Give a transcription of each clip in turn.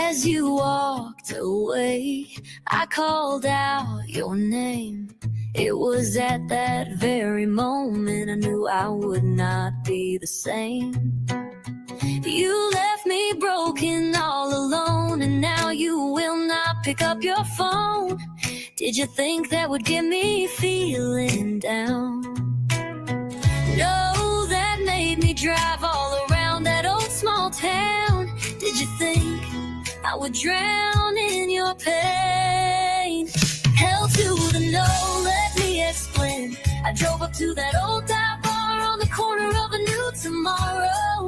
As you walked away, I called out your name. It was at that very moment I knew I would not be the same. You left me broken all alone, and now you will not pick up your phone. Did you think that would get me feeling down? No, that made me drive all around that old small town. Did you think I would drown in your pain? Held to the no, let me explain. I drove up to that old dive bar on the corner of a new tomorrow.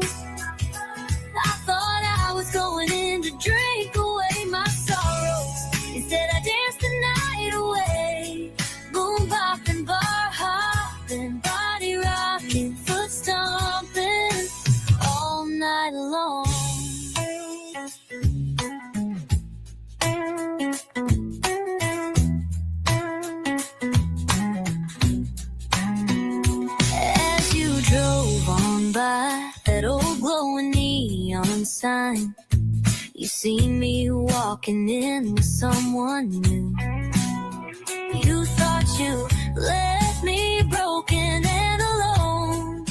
I thought I was going in to drink away my sorrows. Instead I danced the night away. Boom bopping, bar hopping, body rocking, foot stomping all night long. As you drove on by that old glowing neon sign, you see me walking in with someone new. You thought you left me broken and alone,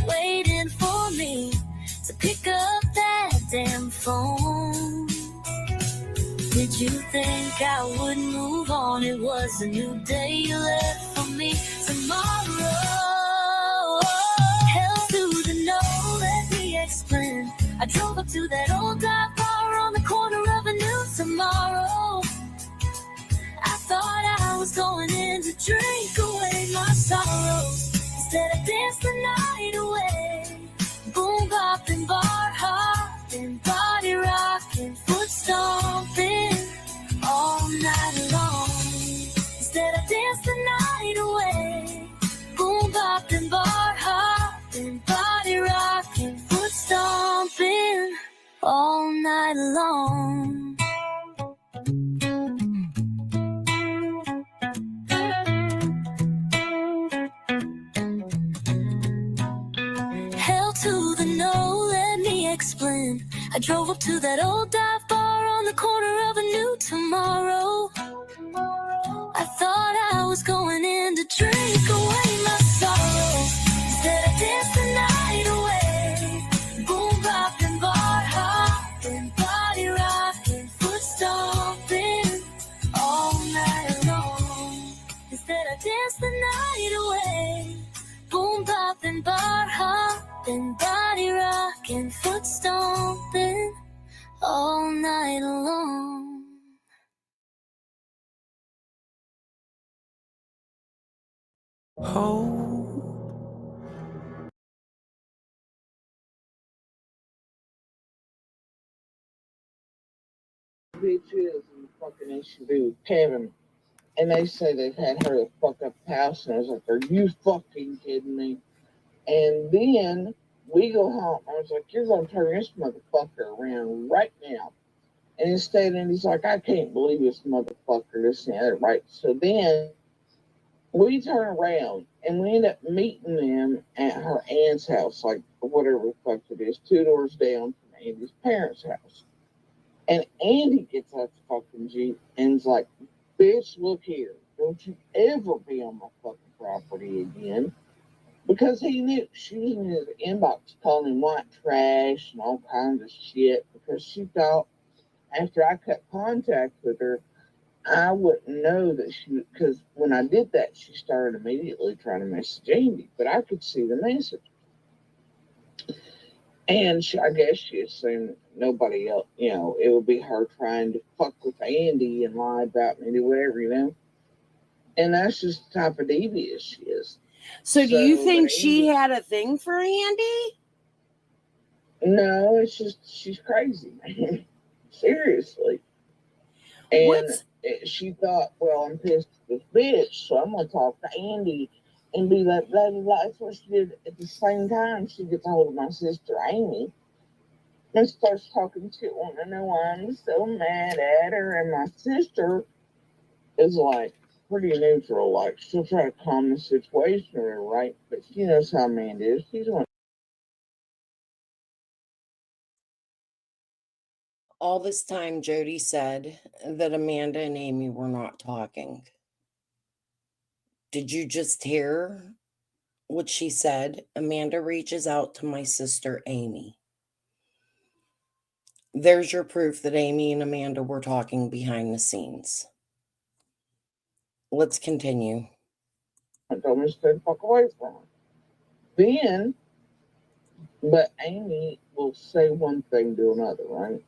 waiting for me to pick up that damn phone. Did you think I would move on? It was a new day you left for me tomorrow. Hell to the no, let me explain. I drove up to that old dive bar on the corner of a new tomorrow. I thought I was going in to drink away my sorrows. Instead I danced the night away. Boom bopping, bar hopping, body rocking, foot stomping all night long. Instead I danced the night away. Boom bopping, bar hopping, body rocking, foot stomping all night long. Hell to the no, let me explain. I drove up to that old dive bar on the corner of a new tomorrow. I thought I was going in to drink away my sorrows. Instead I danced the night away. Boom bopping, bar hopping, body rocking, foot stomping all night long. Instead I danced the night away. Boom bopping, bar hopping, body rocking, foot stomping all night long. Bitch is and the fucking issue with Kevin. And they say they've had her to fuck up the house. And I was like, are you fucking kidding me? And then we go home. I was like, you're going to turn this motherfucker around right now. And instead, and he's like, I can't believe this motherfucker, this and the other, right? So then we turn around and we end up meeting them at her aunt's house, like whatever the fuck it is, 2 doors down from Andy's parents' house. And Andy gets out the fucking Jeep and's like, bitch, look here. Don't you ever be on my fucking property again. Because he knew she was in his inbox calling him white trash and all kinds of shit. Because she thought after I cut contact with her, I wouldn't know that she, because when I did that, she started immediately trying to message Andy. But I could see the message. And I guess she assumed nobody else, it would be her trying to fuck with Andy and lie about me or whatever. And that's just the type of devious she is. So do you think she had a thing for Andy? No, it's just she's crazy, man. Seriously. And she thought, well, I'm pissed at this bitch, so I'm going to talk to Andy and be like, blah, blah, blah. That's what she did. At the same time, she gets a hold of my sister, Amy, and starts talking shit, wanting to know why I'm so mad at her. And my sister is like pretty neutral, like she'll try to calm the situation, right? But she knows how Amanda is. She's one. All this time, Jody said that Amanda and Amy were not talking. Did you just hear what she said? Amanda reaches out to my sister, Amy. There's your proof that Amy and Amanda were talking behind the scenes. Let's continue. I told me to stay the fuck away from her. Then, but Amy will say one thing to another, right?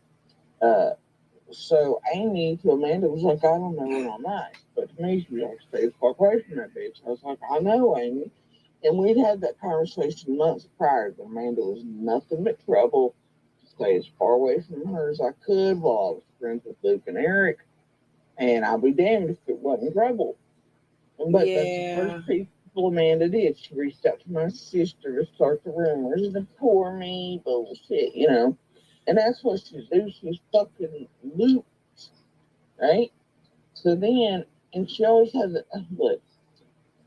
So Amy to Amanda was like, I don't know what I'm nice. But to me, she was like, stay the fuck away from that bitch. I was like, I know, Amy. And we'd had that conversation months prior that Amanda was nothing but trouble. To stay as far away from her as I could while I was friends with Luke and Eric. And I'll be damned if it wasn't trouble. But that's the first people Amanda did. She reached out to my sister to start the rumors, the poor me bullshit, you know. And that's what she do. She's fucking looped, right? So then, and she always has a look.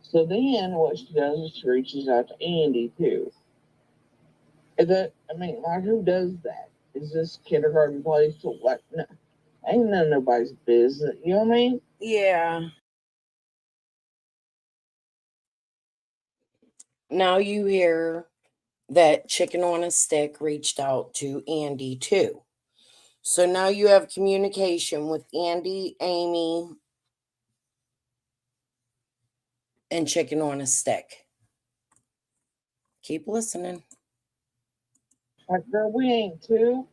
So then, what she does is she reaches out to Andy too. And that, I mean, like, who does that? Is this kindergarten place? So like, no, ain't none of nobody's business. You know what I mean? Yeah. Now you hear that Chicken on a Stick reached out to Andy too. So now you have communication with Andy, Amy, and Chicken on a Stick. Keep listening. Like, girl, we ain't two.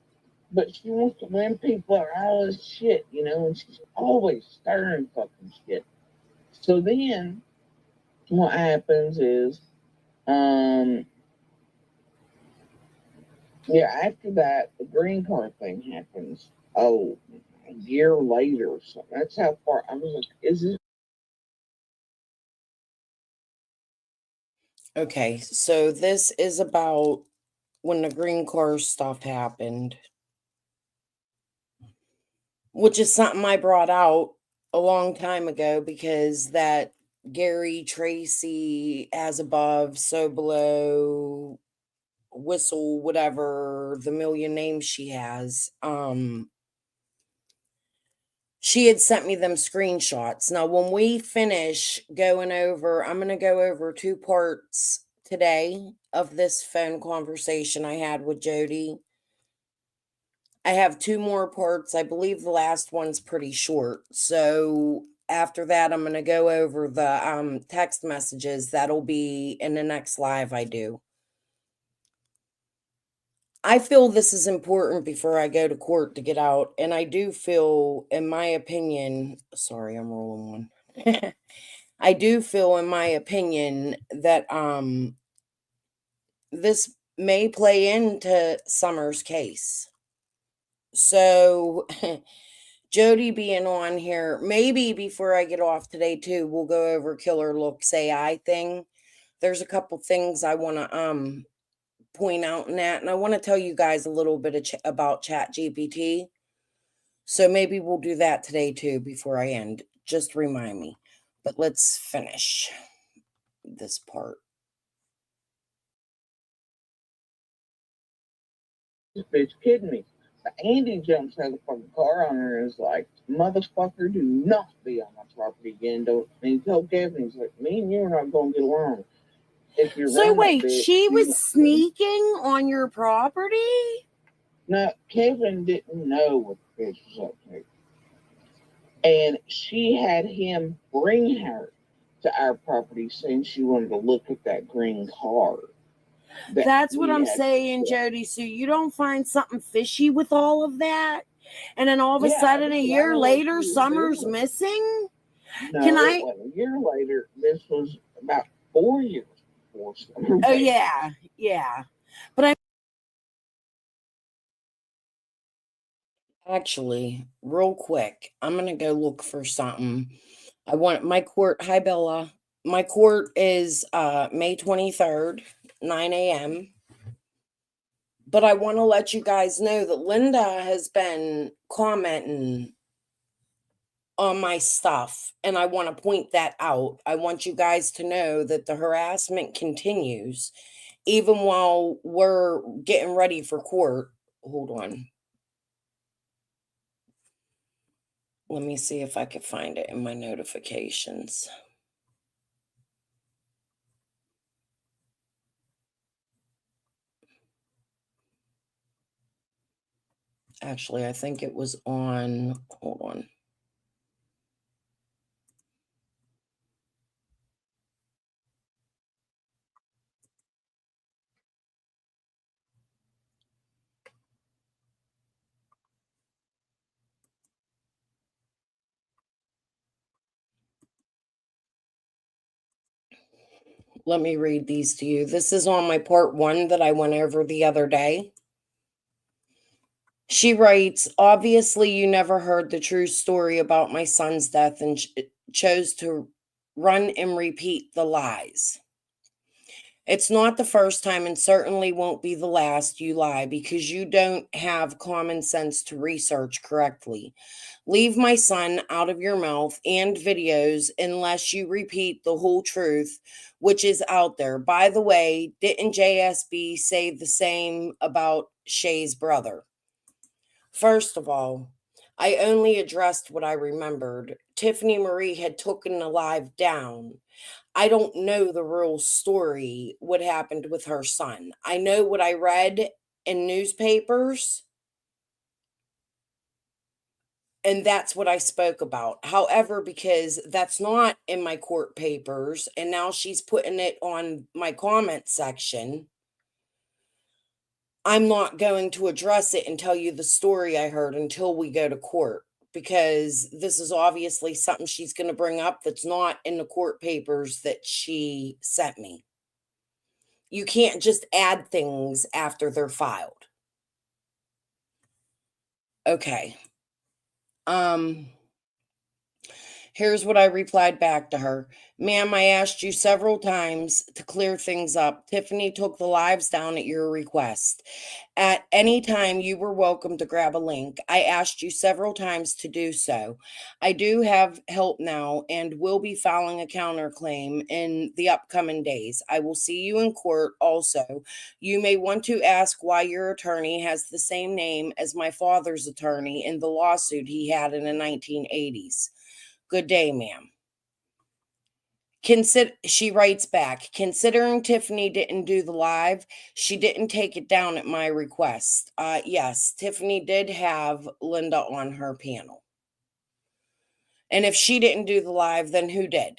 But she wants to win people or all this shit, you know, and she's always stirring fucking shit. So then what happens is, yeah, after that, the green card thing happens. Oh, a year later or something. That's how far I was like, is this? Okay, so this is about when the green car stuff happened, which is something I brought out a long time ago because that Gary Tracy as above, so below, whistle, whatever, the million names she has. She had sent me them screenshots. Now, when we finish going over, I'm going to go over 2 parts today of this phone conversation I had with Jody. I have 2 more parts. I believe the last one's pretty short. So after that, I'm going to go over the text messages. That'll be in the next live I do. I feel this is important before I go to court to get out. And I do feel, in my opinion, sorry, I'm rolling one. I do feel, in my opinion, that this may play into Summer's case. So Jody being on here, maybe before I get off today too, we'll go over Killer Looks AI thing. There's a couple things I want to point out in that, and I want to tell you guys a little bit about ChatGPT. So maybe we'll do that today too before I end. Just remind me. But let's finish this part. This bitch kidding me. But Andy jumps out of the fucking car on her and is like, motherfucker, do not be on my property again. Don't. And he told Kevin, he's like, me and you are not going to get along. If you're So wait, she was sneaking on your property? No, Kevin didn't know what the bitch was up to. And she had him bring her to our property saying she wanted to look at that green car. That's what I'm saying, Jody. So you don't find something fishy with all of that? And then all of a sudden, a year later, Summer's missing? No, it wasn't a year later. This was about 4 years before Summer. Oh, yeah. But actually, real quick, I'm going to go look for something. I want my court. Hi, Bella. My court is May 23rd, 9 a.m. But I want to let you guys know that Linda has been commenting on my stuff, and I want to point that out. I want you guys to know that the harassment continues even while we're getting ready for court. Hold on. Let me see if I can find it in my notifications. Actually, I think it was on, hold on. Let me read these to you. This is on my part 1 that I went over the other day. She writes, obviously, you never heard the true story about my son's death and chose to run and repeat the lies. It's not the first time and certainly won't be the last you lie because you don't have common sense to research correctly. Leave my son out of your mouth and videos unless you repeat the whole truth, which is out there. By the way, didn't JSB say the same about Shay's brother? First of all, I only addressed what I remembered. Tiffany Marie had taken the live down. I don't know the real story, what happened with her son. I know what I read in newspapers, and that's what I spoke about. However, because that's not in my court papers, and now she's putting it on my comment section, I'm not going to address it and tell you the story I heard until we go to court, because this is obviously something she's going to bring up that's not in the court papers that she sent me. You can't just add things after they're filed. Okay. Here's what I replied back to her. Ma'am, I asked you several times to clear things up. Tiffany took the lives down at your request. At any time, you were welcome to grab a link. I asked you several times to do so. I do have help now and will be filing a counterclaim in the upcoming days. I will see you in court also. You may want to ask why your attorney has the same name as my father's attorney in the lawsuit he had in the 1980s. Good day, ma'am. She writes back, considering Tiffany didn't do the live, she didn't take it down at my request. Yes, Tiffany did have Linda on her panel. And if she didn't do the live, then who did?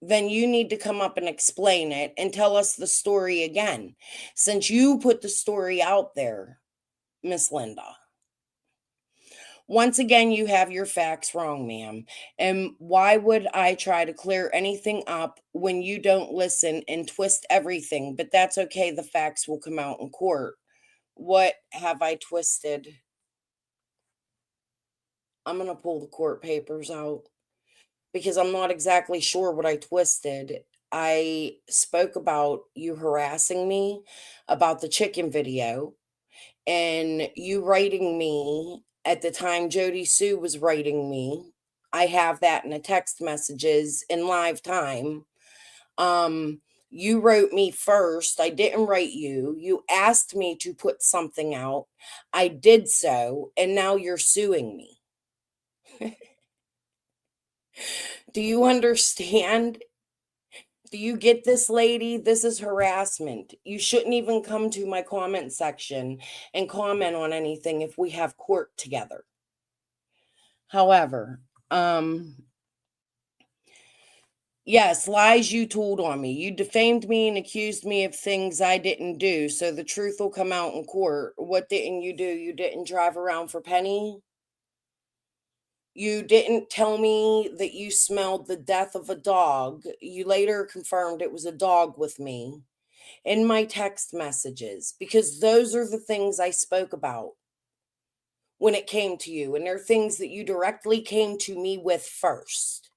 Then you need to come up and explain it and tell us the story again. Since you put the story out there, Miss Linda. Once again, you have your facts wrong, ma'am. And why would I try to clear anything up when you don't listen and twist everything? But that's okay. The facts will come out in court. What have I twisted? I'm going to pull the court papers out because I'm not exactly sure what I twisted. I spoke about you harassing me about the chicken video and you writing me at the time Jody Sue was writing me. I have that in the text messages in live time. You wrote me first. I didn't write you. You asked me to put something out. I did so, and now you're suing me. Do you understand? Do you get this, lady? This is harassment. You shouldn't even come to my comment section and comment on anything if we have court together. However, yes, lies you told on me. You defamed me and accused me of things I didn't do, so the truth will come out in court. What didn't you do? You didn't drive around for Penny? You didn't tell me that you smelled the death of a dog. You later confirmed it was a dog with me in my text messages, because those are the things I spoke about when it came to you, and they're things that you directly came to me with first.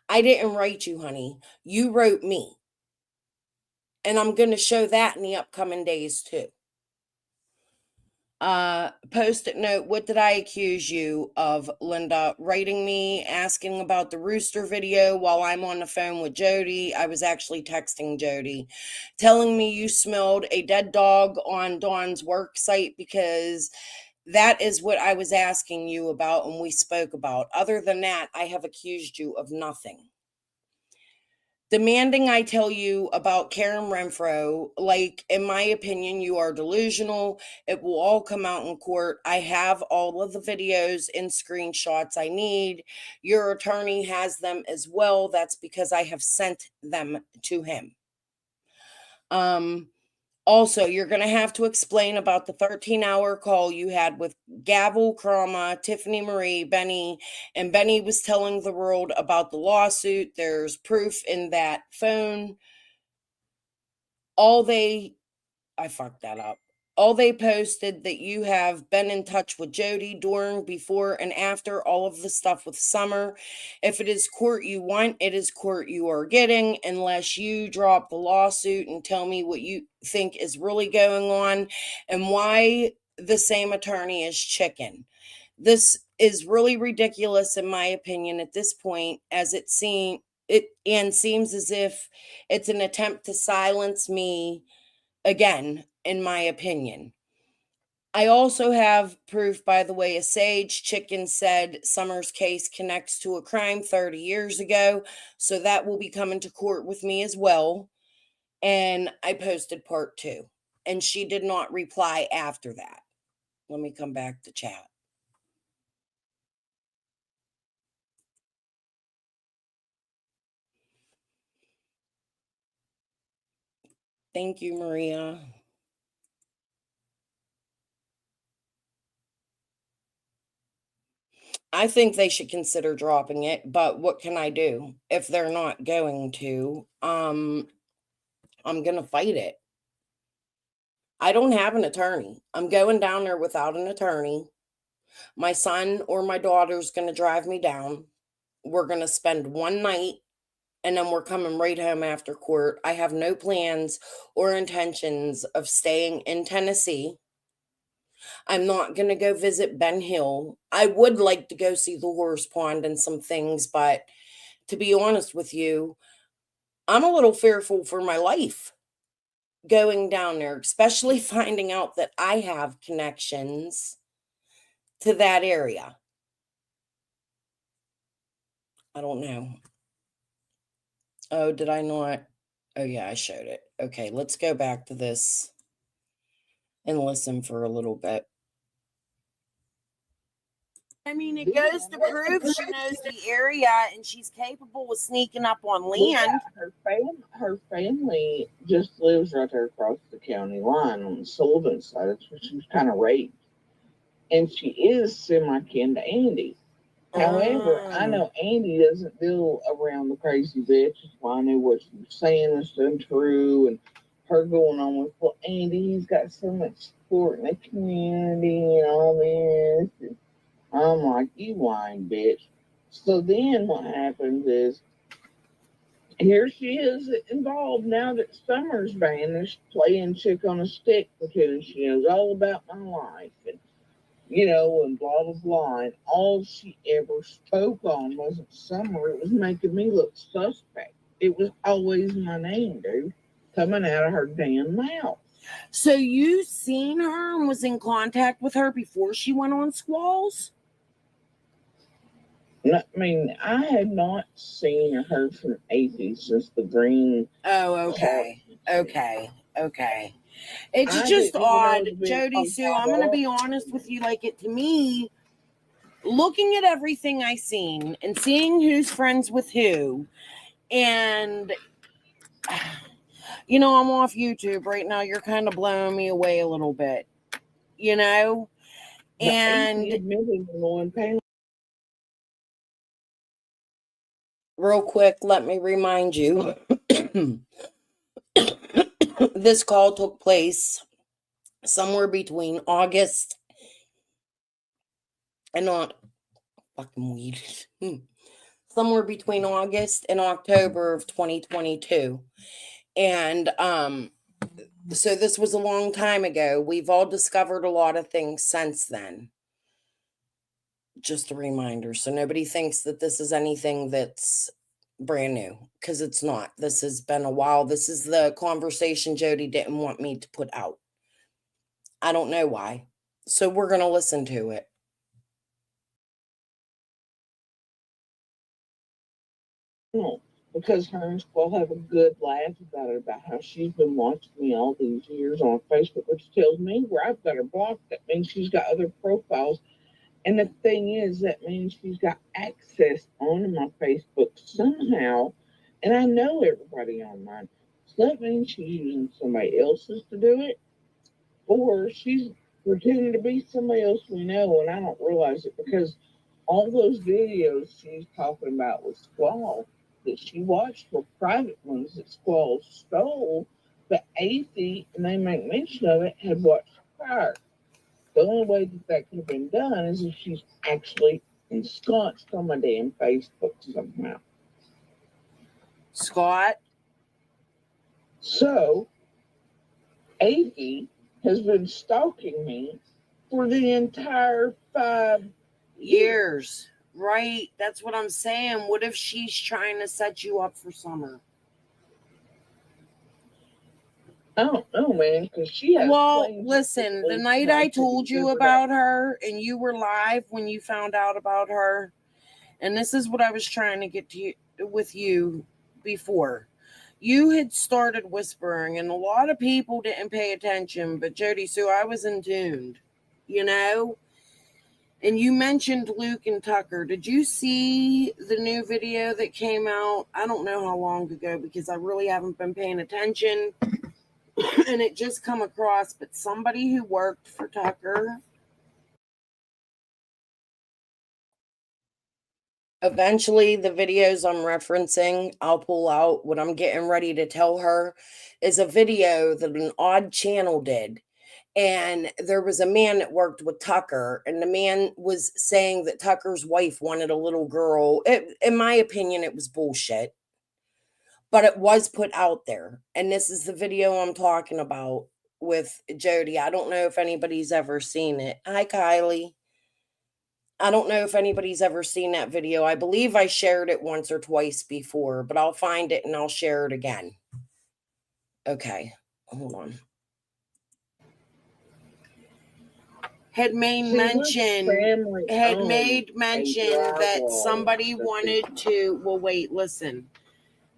I didn't write you, honey. You wrote me. And I'm going to show that in the upcoming days too. Post-it note, what did I accuse you of, Linda? Writing me, asking about the rooster video while I'm on the phone with Jody. I was actually texting Jody. Telling me you smelled a dead dog on Dawn's work site because That is what I was asking you about and we spoke about. Other than that, I have accused you of nothing. Demanding I tell you about Karen Renfro, like, in my opinion, you are delusional. It will all come out in court. I have all of the videos and screenshots I need. Your attorney has them as well. That's because I have sent them to him. Also, you're going to have to explain about the 13-hour call you had with Gavel, Krama, Tiffany Marie, Benny, and Benny was telling the world about the lawsuit. There's proof in that phone. I fucked that up. All they posted that you have been in touch with Jody during, before, and after all of the stuff with Summer. If it is court you want, it is court you are getting, unless you drop the lawsuit and tell me what you think is really going on and why the same attorney is chicken. This is really ridiculous in my opinion at this point, as it seems as if it's an attempt to silence me again, in my opinion. I also have proof, by the way, a Sage Chicken said Summer's case connects to a crime 30 years ago, so that will be coming to court with me as well. And I posted part 2, and she did not reply after that. Let me come back to chat. Thank you, Maria. I think they should consider dropping it, but what can I do if they're not going to? I'm going to fight it. I don't have an attorney. I'm going down there without an attorney. My son or my daughter's going to drive me down. We're going to spend one night and then we're coming right home after court. I have no plans or intentions of staying in Tennessee. I'm not going to go visit Ben Hill. I would like to go see the horse pond and some things, but to be honest with you, I'm a little fearful for my life going down there, especially finding out that I have connections to that area. I don't know. Oh, did I not? Oh, yeah, I showed it. Okay, let's go back to this and listen for a little bit. I mean, it goes to prove she knows the area and she's capable of sneaking up on land. Her family just lives right there across the county line on the Sullivan side. That's where she was kind of raised. And she is semi-kin to Andy. However, I know Andy doesn't deal around the crazy bitch. That's why I knew what she was saying was untrue, and her going on with, well, Andy, he's got so much support in the community and all this. And I'm like, you whine, bitch. So then what happens is, here she is involved now that Summer's banished, playing chick on a stick, pretending she knows all about my life. And and blah, blah, blah. And all she ever spoke on wasn't Summer. It was making me look suspect. It was always my name, dude, coming out of her damn mouth. So you seen her and was in contact with her before she went on Squalls? No, I mean, I had not seen or heard from Athie since the green. Oh, okay. Okay. It's just odd, Jody Sue. I'm going to be honest with you. Like, it to me, looking at everything I seen and seeing who's friends with who, and I'm off YouTube right now. You're kind of blowing me away a little bit, and real quick, let me remind you. This call took place somewhere between August and not fucking weed. Somewhere between August and October of 2022. And so this was a long time ago. We've all discovered a lot of things since then. Just a reminder, so nobody thinks that this is anything that's brand new, because it's not. This has been a while. This is the conversation Jody didn't want me to put out. I don't know why. So we're going to listen to it. No, because her and Squall have a good laugh about it, about how she's been watching me all these years on Facebook, which tells me where I've got her blocked. That means she's got other profiles. And the thing is, that means she's got access on my Facebook somehow. And I know everybody on mine. So that means she's using somebody else's to do it, or she's pretending to be somebody else we know, and I don't realize it because all those videos she's talking about with Squall that she watched were private ones that Squall stole, but Athie, and they make mention of it, had watched prior. The only way that that could have been done is if she's actually ensconced on my damn Facebook somehow. Scott? So, Athie has been stalking me for the entire 5 years. Right. That's what I'm saying. What if she's trying to set you up for Summer? I don't know, man, because she has. Well, listen, the night I told you about her and you were live when you found out about her, and this is what I was trying to get to you, with you before. You had started whispering, and a lot of people didn't pay attention, but Jody, so I was in tuned, you know? And you mentioned Luke and Tucker. Did you see the new video that came out? I don't know how long ago because I really haven't been paying attention. And it just come across, but somebody who worked for Tucker. Eventually, the videos I'm referencing, I'll pull out. What I'm getting ready to tell her is a video that an odd channel did. And there was a man that worked with Tucker, and the man was saying that Tucker's wife wanted a little girl. In my opinion, it was bullshit, but it was put out there. And this is the video I'm talking about with Jody. I don't know if anybody's ever seen it. Hi, Kylie. I don't know if anybody's ever seen that video. I believe I shared it once or twice before, but I'll find it and I'll share it again. Okay, hold on. Had made mention that somebody wanted to, well, wait, listen,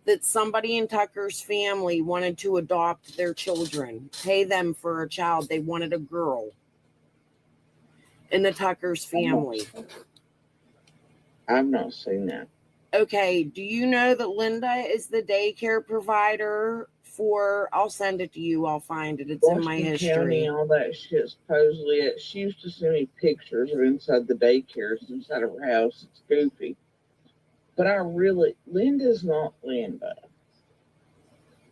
that somebody in Tucker's family wanted to adopt their children, pay them for a child. They wanted a girl in the Tucker's family. I've not seen that. Okay, do you know that Linda is the daycare provider for, I'll send it to you, I'll find it, it's in my history. County, all that shit, supposedly, she used to send me pictures of inside the daycares, inside of her house. It's goofy. But Linda's not Linda.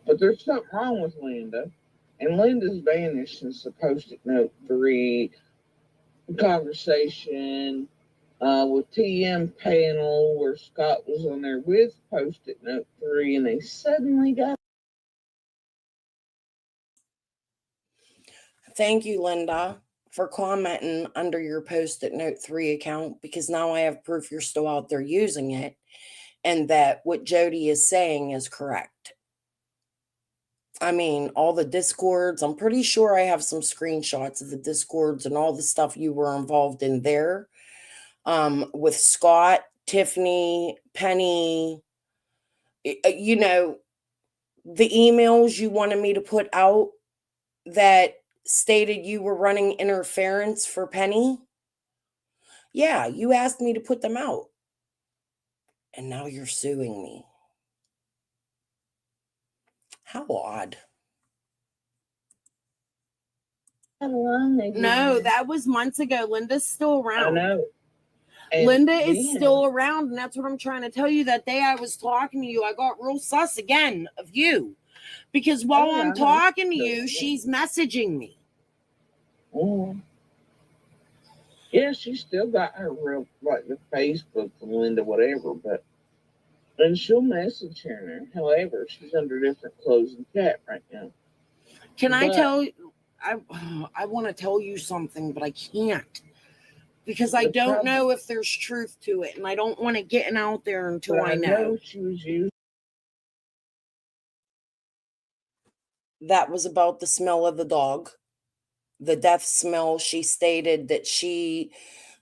But there's something wrong with Linda. And Linda's vanished since the Post-it Note 3 conversation with TM panel where Scott was on there with Post-it Note 3, and they suddenly got. Thank you, Linda, for commenting under your Post-it Note 3 account, because now I have proof you're still out there using it and that what Jody is saying is correct. I mean, all the Discords, I'm pretty sure I have some screenshots of the Discords and all the stuff you were involved in there with Scott, Tiffany, Penny, you know, the emails you wanted me to put out that stated you were running interference for Penny. Yeah, you asked me to put them out. And now you're suing me. How odd. No, that was months ago. Linda's still around. I know. And Linda is still around, and that's what I'm trying to tell you. That day I was talking to you, I got real sus again of you. Because while I'm talking to you, she's messaging me. Oh. Yeah, she still got her real, like the Facebook from Linda, whatever, but and she'll message her. However, she's under different clothes and cat right now. Can I tell you? I want to tell you something, but I can't. Because I don't know if there's truth to it, and I don't want to get out there until I know. She was used. That was about the smell of the dog. the death smell, she stated that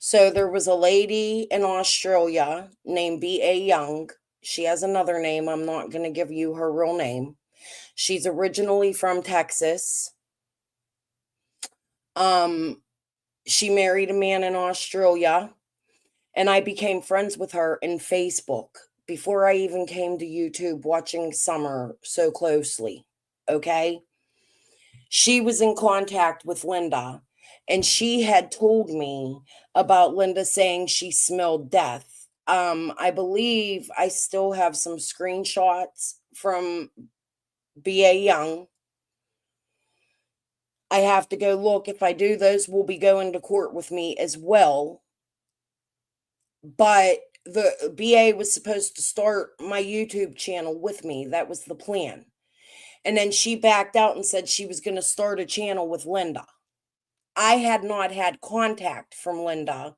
so there was a lady in Australia named B.A. Young. She has another name. I'm not going to give you her real name. She's originally from Texas. She married a man in Australia, and I became friends with her in Facebook before I even came to YouTube watching Summer so closely. Okay? She was in contact with Linda, and she had told me about Linda saying she smelled death. I believe I still have some screenshots from B.A. Young. I have to go look. If I do, those will be going to court with me as well. But the BA was supposed to start my YouTube channel with me. That was the plan. And then she backed out and said she was going to start a channel with Linda. I had not had contact from Linda,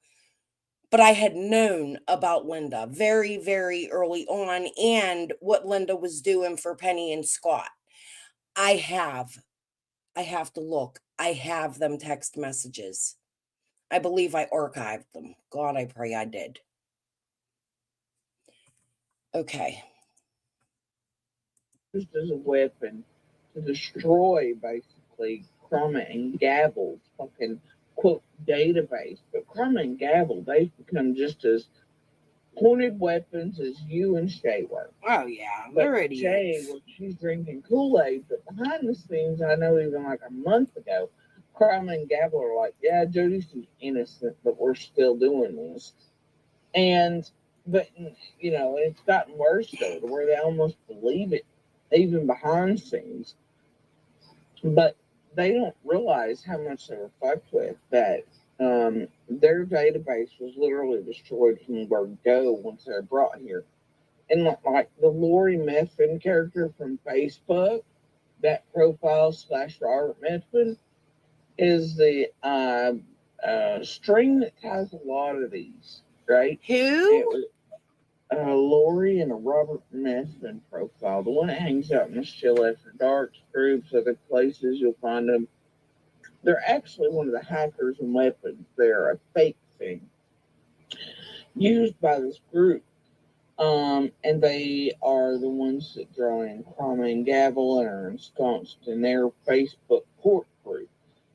but I had known about Linda very, very early on and what Linda was doing for Penny and Scott. I have to look. I have them text messages. I believe I archived them. God, I pray I did. Okay. Used as a weapon to destroy, basically, Crummet and Gavel's fucking, quote, database. But Crummet and Gavel, they've become just as pointed weapons as you and Shay were. Oh, yeah. But They're Shay, idiots. well, she's drinking Kool-Aid, but behind the scenes, I know even like a month ago, Crummet and Gavel are like, yeah, Jody's innocent, but we're still doing this. But, you know, it's gotten worse, though, to where they almost believe it, even behind scenes. But they don't realize how much they were fucked with, that their database was literally destroyed from word go once they were brought here. And like the Lori Methvin character from Facebook, that profile / Robert Methvin is the string that ties a lot of these, right? Who? It was Lori and a Robert Methvin profile, the one that hangs out in the Still After Dark groups, other places you'll find them. They're actually one of the hackers and weapons. They're a fake thing used by this group. And they are the ones that draw in Crummet and Gavel and are ensconced in their Facebook court group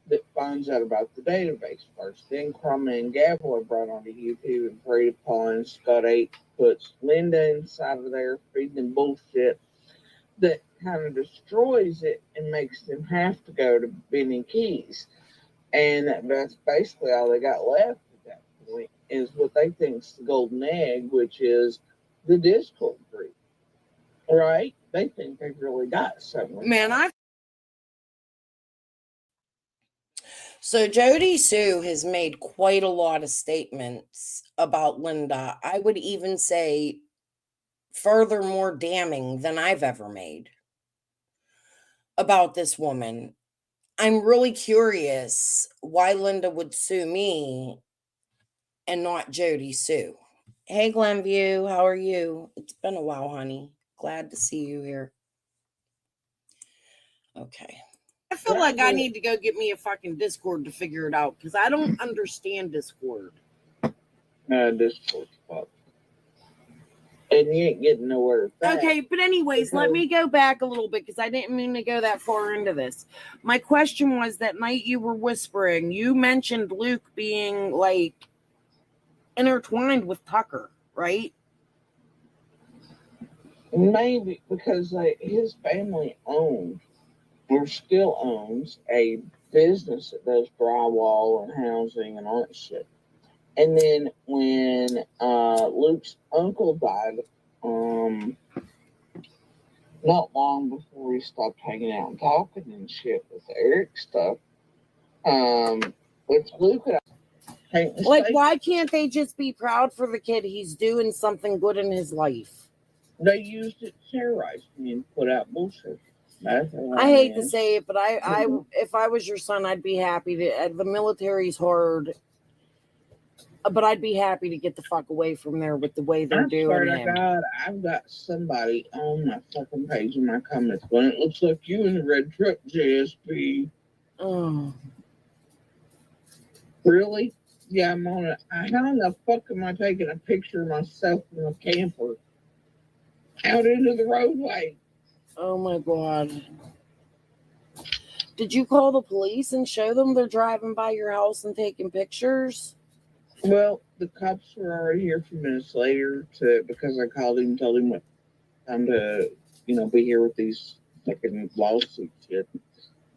that finds out about the database first. Then Crummet and Gavel are brought onto YouTube and preyed upon. Scott 8 puts Linda inside of there, feeding them bullshit that kind of destroys it and makes them have to go to Benny Keys. And that's basically all they got left at that point is what they think is the golden egg, which is the Discord group. Right? They think they've really got something. Man, So Jody Sue has made quite a lot of statements about Linda. I would even say further more damning than I've ever made about this woman. I'm really curious why Linda would sue me and not Jody Sue. Hey Glenview, how are you? It's been a while, honey. Glad to see you here. Okay. I feel like I need to go get me a fucking Discord to figure it out because I don't understand Discord. Discord fuck. And you ain't getting nowhere with that. Okay, but anyways, let me go back a little bit because I didn't mean to go that far into this. My question was that night you were whispering, you mentioned Luke being like intertwined with Tucker, right? Maybe because his family owned or still owns a business that does drywall and housing and all that shit. And then when Luke's uncle died, not long before he stopped hanging out and talking and shit with the Eric stuff, which Luke and I like, why can't they just be proud for the kid? He's doing something good in his life. They used it to terrorize me and put out bullshit. I hate to say it, but I if I was your son, I'd be happy to. The military's hard, but I'd be happy to get the fuck away from there with the way they're doing him. God, I've got somebody on my fucking page in my comments going, it looks like you in the red truck, JSP. Oh. Really? Yeah, I'm on it. How in the fuck am I taking a picture of myself from a camper out into the roadway? Oh my God. Did you call the police and show them they're driving by your house and taking pictures? Well, the cops were already here a few minutes later because I called him and told him what time to, be here with these fucking lawsuits yet.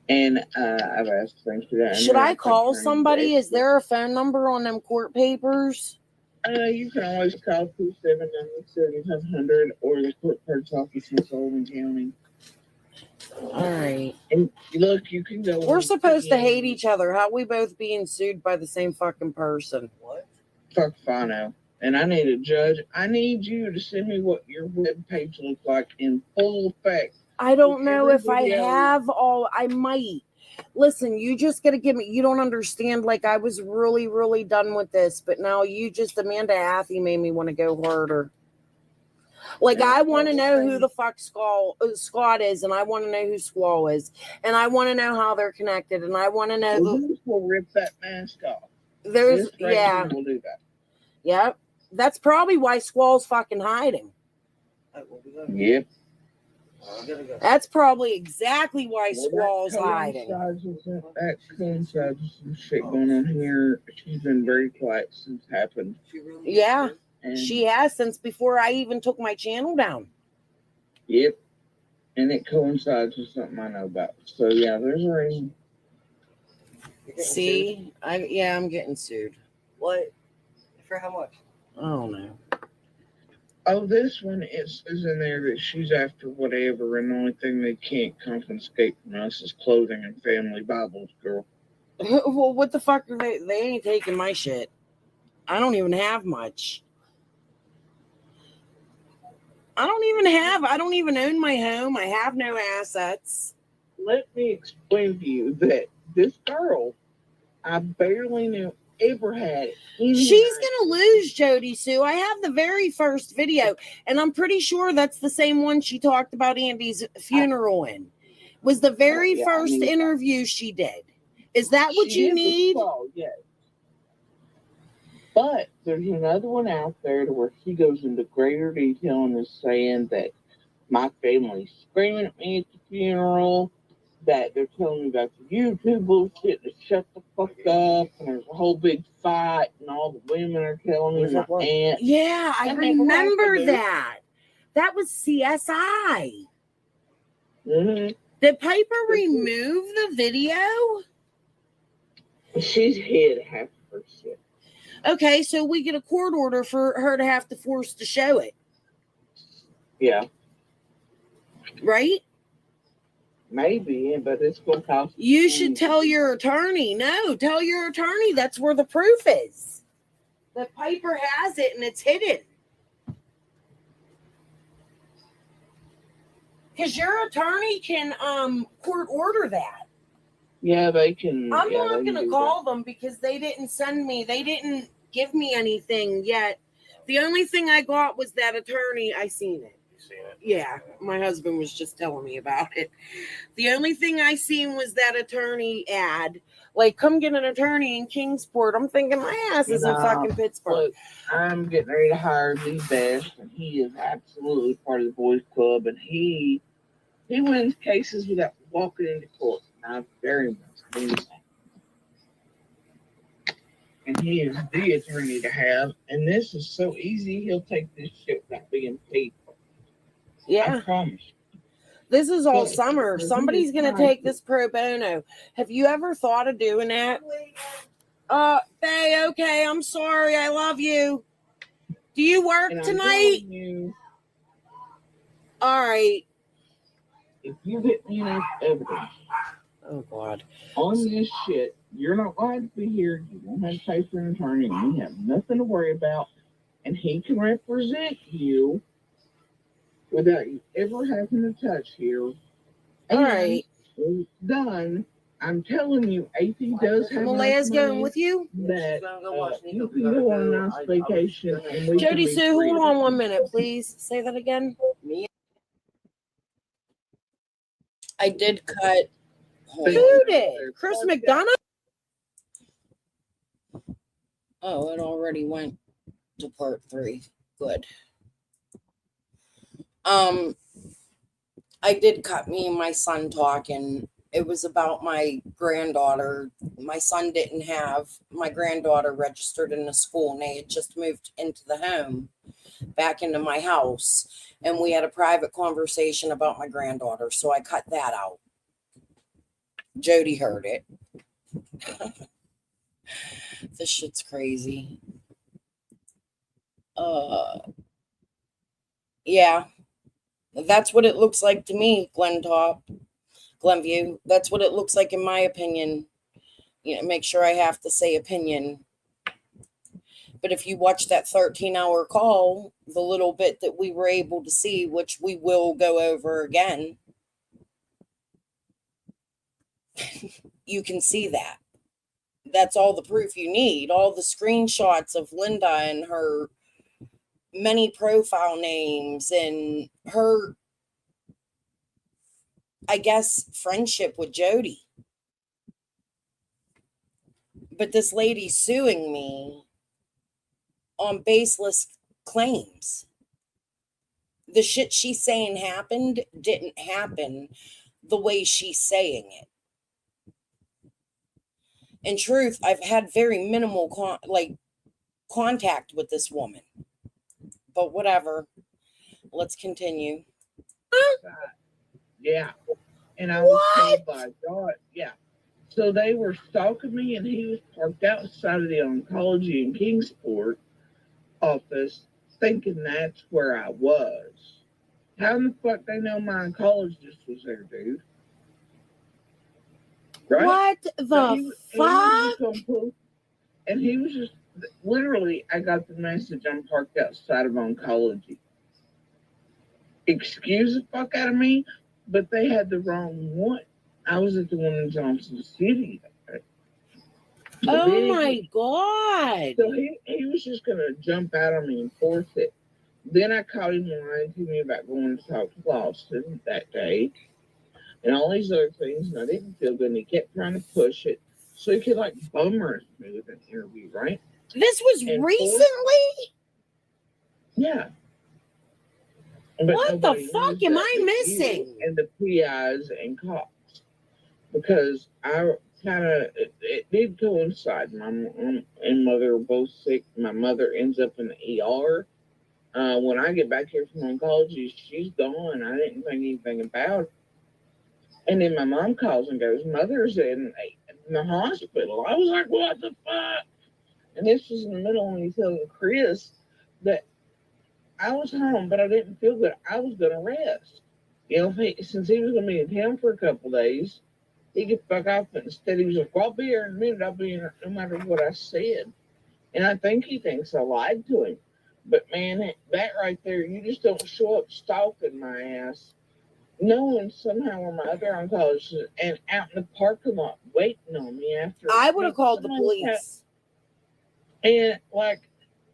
And I've asked things for that. Should I call somebody? Is there a phone number on them court papers? You can always call 279-7500 or the court clerk's office in Sullivan County. All right. And look, you can go. We're supposed to hate each other. How we both being sued by the same fucking person? What? Fuck if I know. And I need a judge. I need you to send me what your web page looks like in full effect. I don't know if I have all. I might. Listen, you just got to give me. You don't understand. Like, I was really, really done with this, but now you just, Amanda Hathey made me want to go harder. Like, I want to know who the fuck Scott is, and I want to know who Squall is, and I want to know how they're connected, and I want to know. We'll rip that mask off. Yeah. We'll do that. Yep. That's probably why Squall's fucking hiding. Yep. That's probably exactly why Squall's hiding. That coincides with some shit going on here. She's been very quiet since it happened. Yeah. She has since before I even took my channel down. Yep. And it coincides with something I know about. So yeah, there's a reason. See? I'm getting sued. What? For how much? I don't know. Oh, this one, it says in there that she's after whatever, and the only thing they can't confiscate from us is clothing and family Bibles, girl. Well, what the fuck are they? They ain't taking my shit. I don't even have much. I don't even own my home. I have no assets. Let me explain to you that this girl, I barely knew ever had any. She's gonna lose, Jody Sue. I have the very first video, and I'm pretty sure that's the same one she talked about Andy's funeral in. Was the very first interview she did. Is that what you need? Yes. But there's another one out there to where he goes into greater detail and is saying that my family's screaming at me at the funeral, that they're telling me about the YouTube bullshit to shut the fuck up, and there's a whole big fight, and all the women are telling me my aunt. Yeah, I remember that. That was CSI. Mm-hmm. Did Piper remove the video? She's hid half of her shit. Okay, so we get a court order for her to have to force to show it. Yeah. Right? Maybe, but it's going to cost. You should tell your attorney. No, tell your attorney that's where the proof is. That Piper has it and it's hidden. Because your attorney can court order that. Yeah, they can. I'm not going to call them because they didn't give me anything yet. The only thing I got was that attorney. I seen it. Yeah, my husband was just telling me about it. The only thing I seen was that attorney ad. Like, come get an attorney in Kingsport. I'm thinking my ass is in fucking Pittsburgh. Look, I'm getting ready to hire the best, and he is absolutely part of the boys club, and he wins cases without walking into court. I very much believe that. And he is the attorney to have, and this is so easy, he'll take this shit without being paid for. Yeah. I promise. This is all summer. Somebody's going to take this pro bono. Have you ever thought of doing that? Faye, okay, I'm sorry. I love you. Do you work tonight? All right. If you get me enough evidence, oh God, on this shit, you're not going to be here. You won't have to pay for an attorney. You have nothing to worry about, and he can represent you without you ever having to touch here. All right. Done. I'm telling you, AP does have Malaya's going with you? That you can go on a nice vacation. And we Jody Sue, hold on 1 minute, please. Say that again. I did cut. Who did? Chris McDonough? Oh, it already went to part 3. Good. I did cut me and my son talking. It was about my granddaughter. My son didn't have my granddaughter registered in the school, and they had just moved into the home, back into my house, and we had a private conversation about my granddaughter, so I cut that out. Jody heard it. This shit's crazy. Yeah, that's what it looks like to me, Glenview. That's what it looks like in my opinion. Make sure I have to say opinion. But if you watch that 13-hour call, the little bit that we were able to see, which we will go over again, you can see that. That's all the proof you need. All the screenshots of Linda and her many profile names and her, I guess, friendship with Jody. But this lady's suing me on baseless claims. The shit she's saying happened didn't happen the way she's saying it. In truth, I've had very minimal contact with this woman. But whatever. Let's continue. Yeah. And I was told by God, yeah. So they were stalking me, and he was parked outside of the oncology in Kingsport office, thinking that's where I was. How in the fuck they know my oncologist was there, dude? Right? What the fuck? And he was just literally, I got the message, I'm parked outside of oncology. Excuse the fuck out of me, but they had the wrong one. I was at the one in Johnson City. Oh my God. So he was just going to jump out on me and force it. Then I caught him lying to me about going to talk to Boston that day and all these other things, and I didn't feel good, and he kept trying to push it so he could like bummer me with an interview, right? This was recently? Yeah. But what the fuck am I missing? And the PIs and cops. Because I kind of, it did coincide. My mom and mother are both sick. My mother ends up in the ER. When I get back here from oncology, she's gone. I didn't think anything about it. And then my mom calls and goes, Mother's in the hospital. I was like, what the fuck? And this was in the middle of me telling Chris that I was home, but I didn't feel good. I was going to rest. Since he was going to be in town for a couple days, he could fuck off. But instead, he was like, well, I'll be here in a minute. I'll be here no matter what I said. And I think he thinks I lied to him. But man, that right there, you just don't show up stalking my ass, knowing somehow where my other oncologists is, and out in the parking lot waiting on me after. I would have called the police. And like,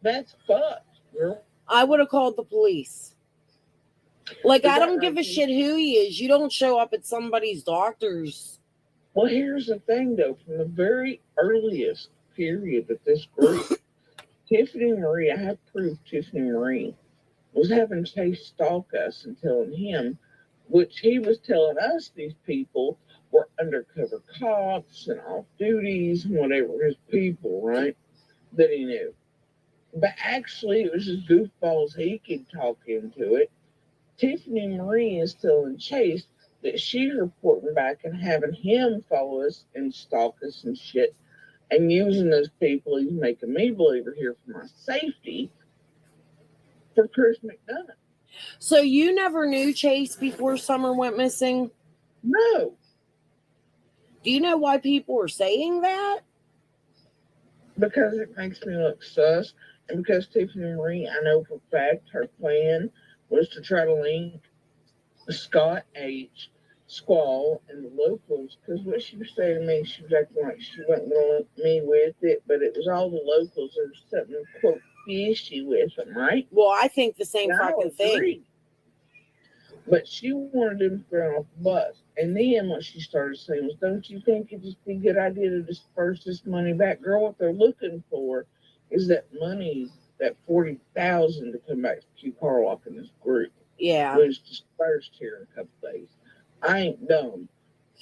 that's fucked, girl. I would have called the police. Like, I don't give a shit who he is. You don't show up at somebody's doctor's. Well, here's the thing, though. From the very earliest period of this group, Tiffany Marie, I have proof Tiffany Marie was having Chase stalk us and telling him, which he was telling us these people were undercover cops and off duties and whatever, his people, right, that he knew. But actually, it was just goofballs he could talk into it. Tiffany Marie is telling Chase that she's reporting back and having him follow us and stalk us and shit and using those people he's making me believe are here for my safety for Chris McDonough. So you never knew Chase before Summer went missing? No. Do you know why people are saying that? Because it makes me look sus, and because Tiffany Marie, I know for a fact her plan was to try to link Scott H., Squall, and the locals, because what she was saying to me, she was acting like she wasn't going to link me with it, but it was all the locals. There was something, quote, fishy with them, right? Well, I think the same fucking thing. But she wanted them thrown off the bus. And then what she started saying was, don't you think it'd just be a good idea to disperse this money back? Girl, what they're looking for is that money, that 40,000 to come back to Q Carlock in this group Yeah. was dispersed here in a couple days. I ain't dumb.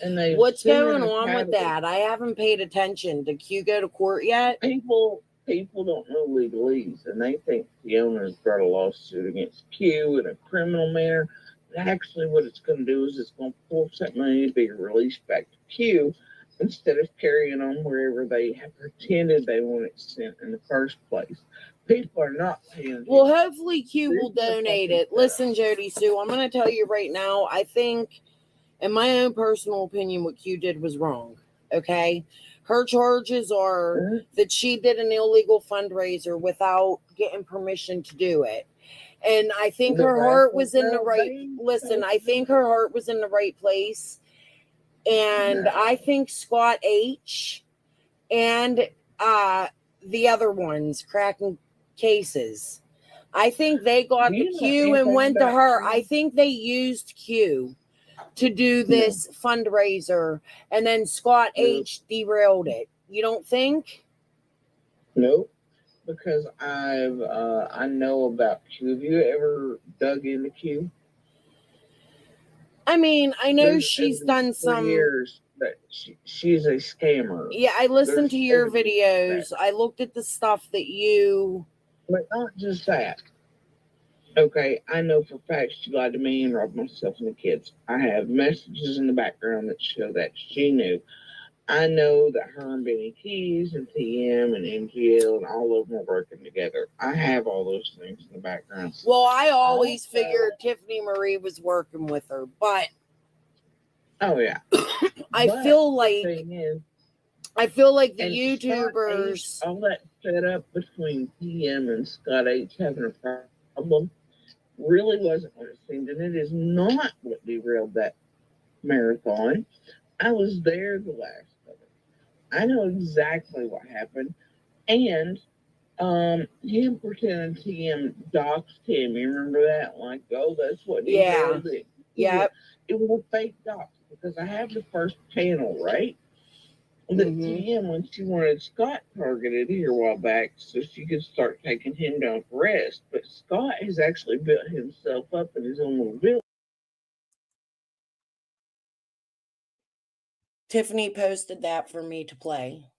And they What's going on with that? I haven't paid attention. Did Q go to court yet? People don't know legalese, and they think the owners brought a lawsuit against Q in a criminal manner. But actually, what it's going to do is it's going to force that money to be released back to Q instead of carrying on wherever they have pretended they want it sent in the first place. People are not paying. Well, hopefully Q will donate it. Listen, Jody Sue, I'm going to tell you right now, I think, in my own personal opinion, what Q did was wrong. Okay? Her charges are that she did an illegal fundraiser without getting permission to do it. And I think her heart was in the right. Listen, I think her heart was in the right place. And I think Scott H. and the other ones cracking cases, I think they got the Q and went to her. I think they used Q to do this fundraiser, and then Scott H. derailed it. You don't think? Nope. Because I know about Q. Have you ever dug into Q? I mean, I know she's done some years that she's a scammer. Yeah, I listened to your videos. I looked at the stuff that you. But not just that. Okay, I know for a fact she lied to me and robbed myself and the kids. I have messages in the background that show that she knew. I know that her and Benny Keys and TM and MGL and all of them are working together. I have all those things in the background. Well, I always figured Tiffany Marie was working with her, but oh yeah, I feel like the YouTubers, all that set up between TM and Scott H having a problem really wasn't what it seemed, and it is not what derailed that marathon. I was there the last of it. I know exactly what happened. And him pretending TM doxed him. You remember that? Like, oh, that's what he did. Yeah. It was a fake dox because I have the first panel, right? That TM, when she wanted Scott targeted here a while back so she could start taking him down for rest. But Scott has actually built himself up in his own little village. Tiffany posted that for me to play.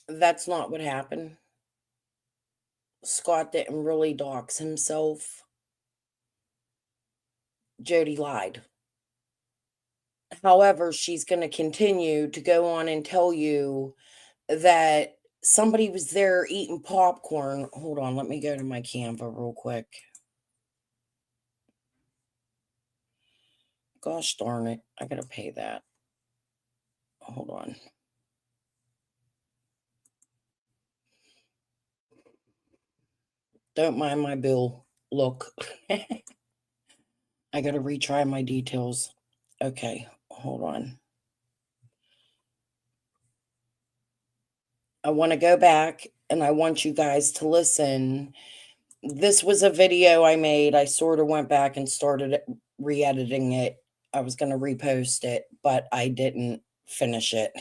That's not what happened. Scott didn't really dox himself. Jody lied. However, she's going to continue to go on and tell you that somebody was there eating popcorn. Hold on, let me go to my Canva real quick. Gosh darn it, I gotta pay that. Hold on. Don't mind my bill. Look. I gotta retry my details. Okay, hold on. I want to go back and I want you guys to listen. This was a video I made. I sort of went back and started re-editing it. I was going to repost it, but I didn't finish it.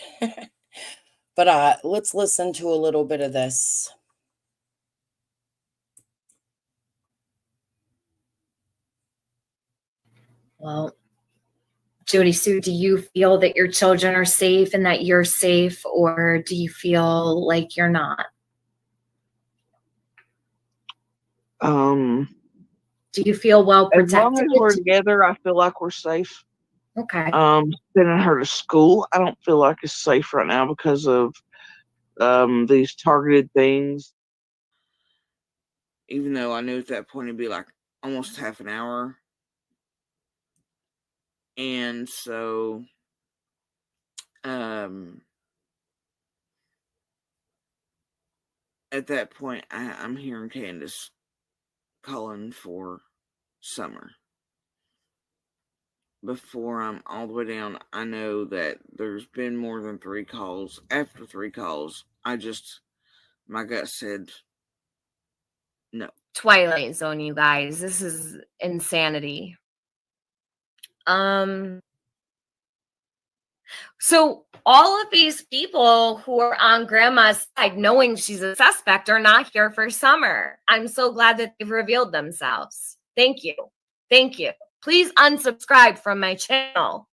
But let's listen to a little bit of this. Well, Jody Sue, do you feel that your children are safe and that you're safe, or do you feel like you're not? Do you feel well protected? As long as we're together, I feel like we're safe. Okay. Sending her to school, I don't feel like it's safe right now because of these targeted things. Even though I knew at that point it'd be like almost half an hour. And so at that point I'm hearing Candace calling for Summer. Before I'm all the way down, I know that there's been more than 3 calls. After 3 calls, my gut said no. Twilight Zone, you guys. This is insanity. So all of these people who are on grandma's side, knowing she's a suspect, are not here for summer. I'm so glad that they've revealed themselves. Thank you. Thank you. Please unsubscribe from my channel.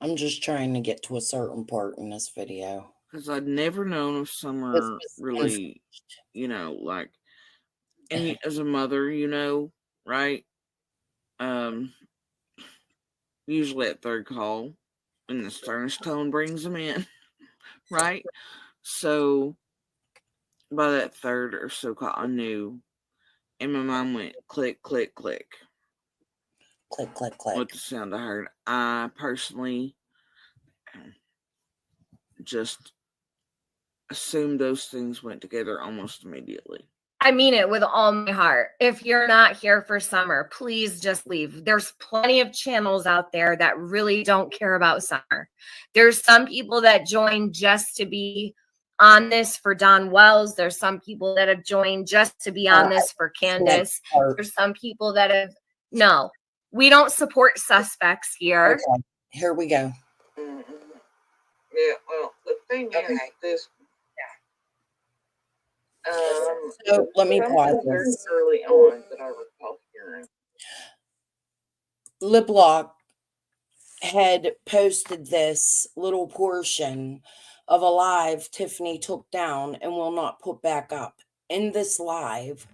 I'm just trying to get to a certain part in this video. Because I'd never known of This Summer was really, like, and as a mother, right? Usually at third call, and the sternest tone brings them in, right? So by that third or so call, I knew, and my mind went click, click, click. Click, click, click. With the sound I heard, I personally just assumed those things went together almost immediately. I mean it with all my heart. If you're not here for summer, please just leave. There's plenty of channels out there that really don't care about summer. There's some people that join just to be on this for Don Wells. There's some people that have joined just to be on this for Candace. There's some people that have, no, we don't support suspects here. Okay, here we go. Mm-hmm. Yeah, well, the thing is this. So let me pause very this. early on that I recall hearing. Liblock had posted this little portion of a live Tiffany took down and will not put back up. In this live,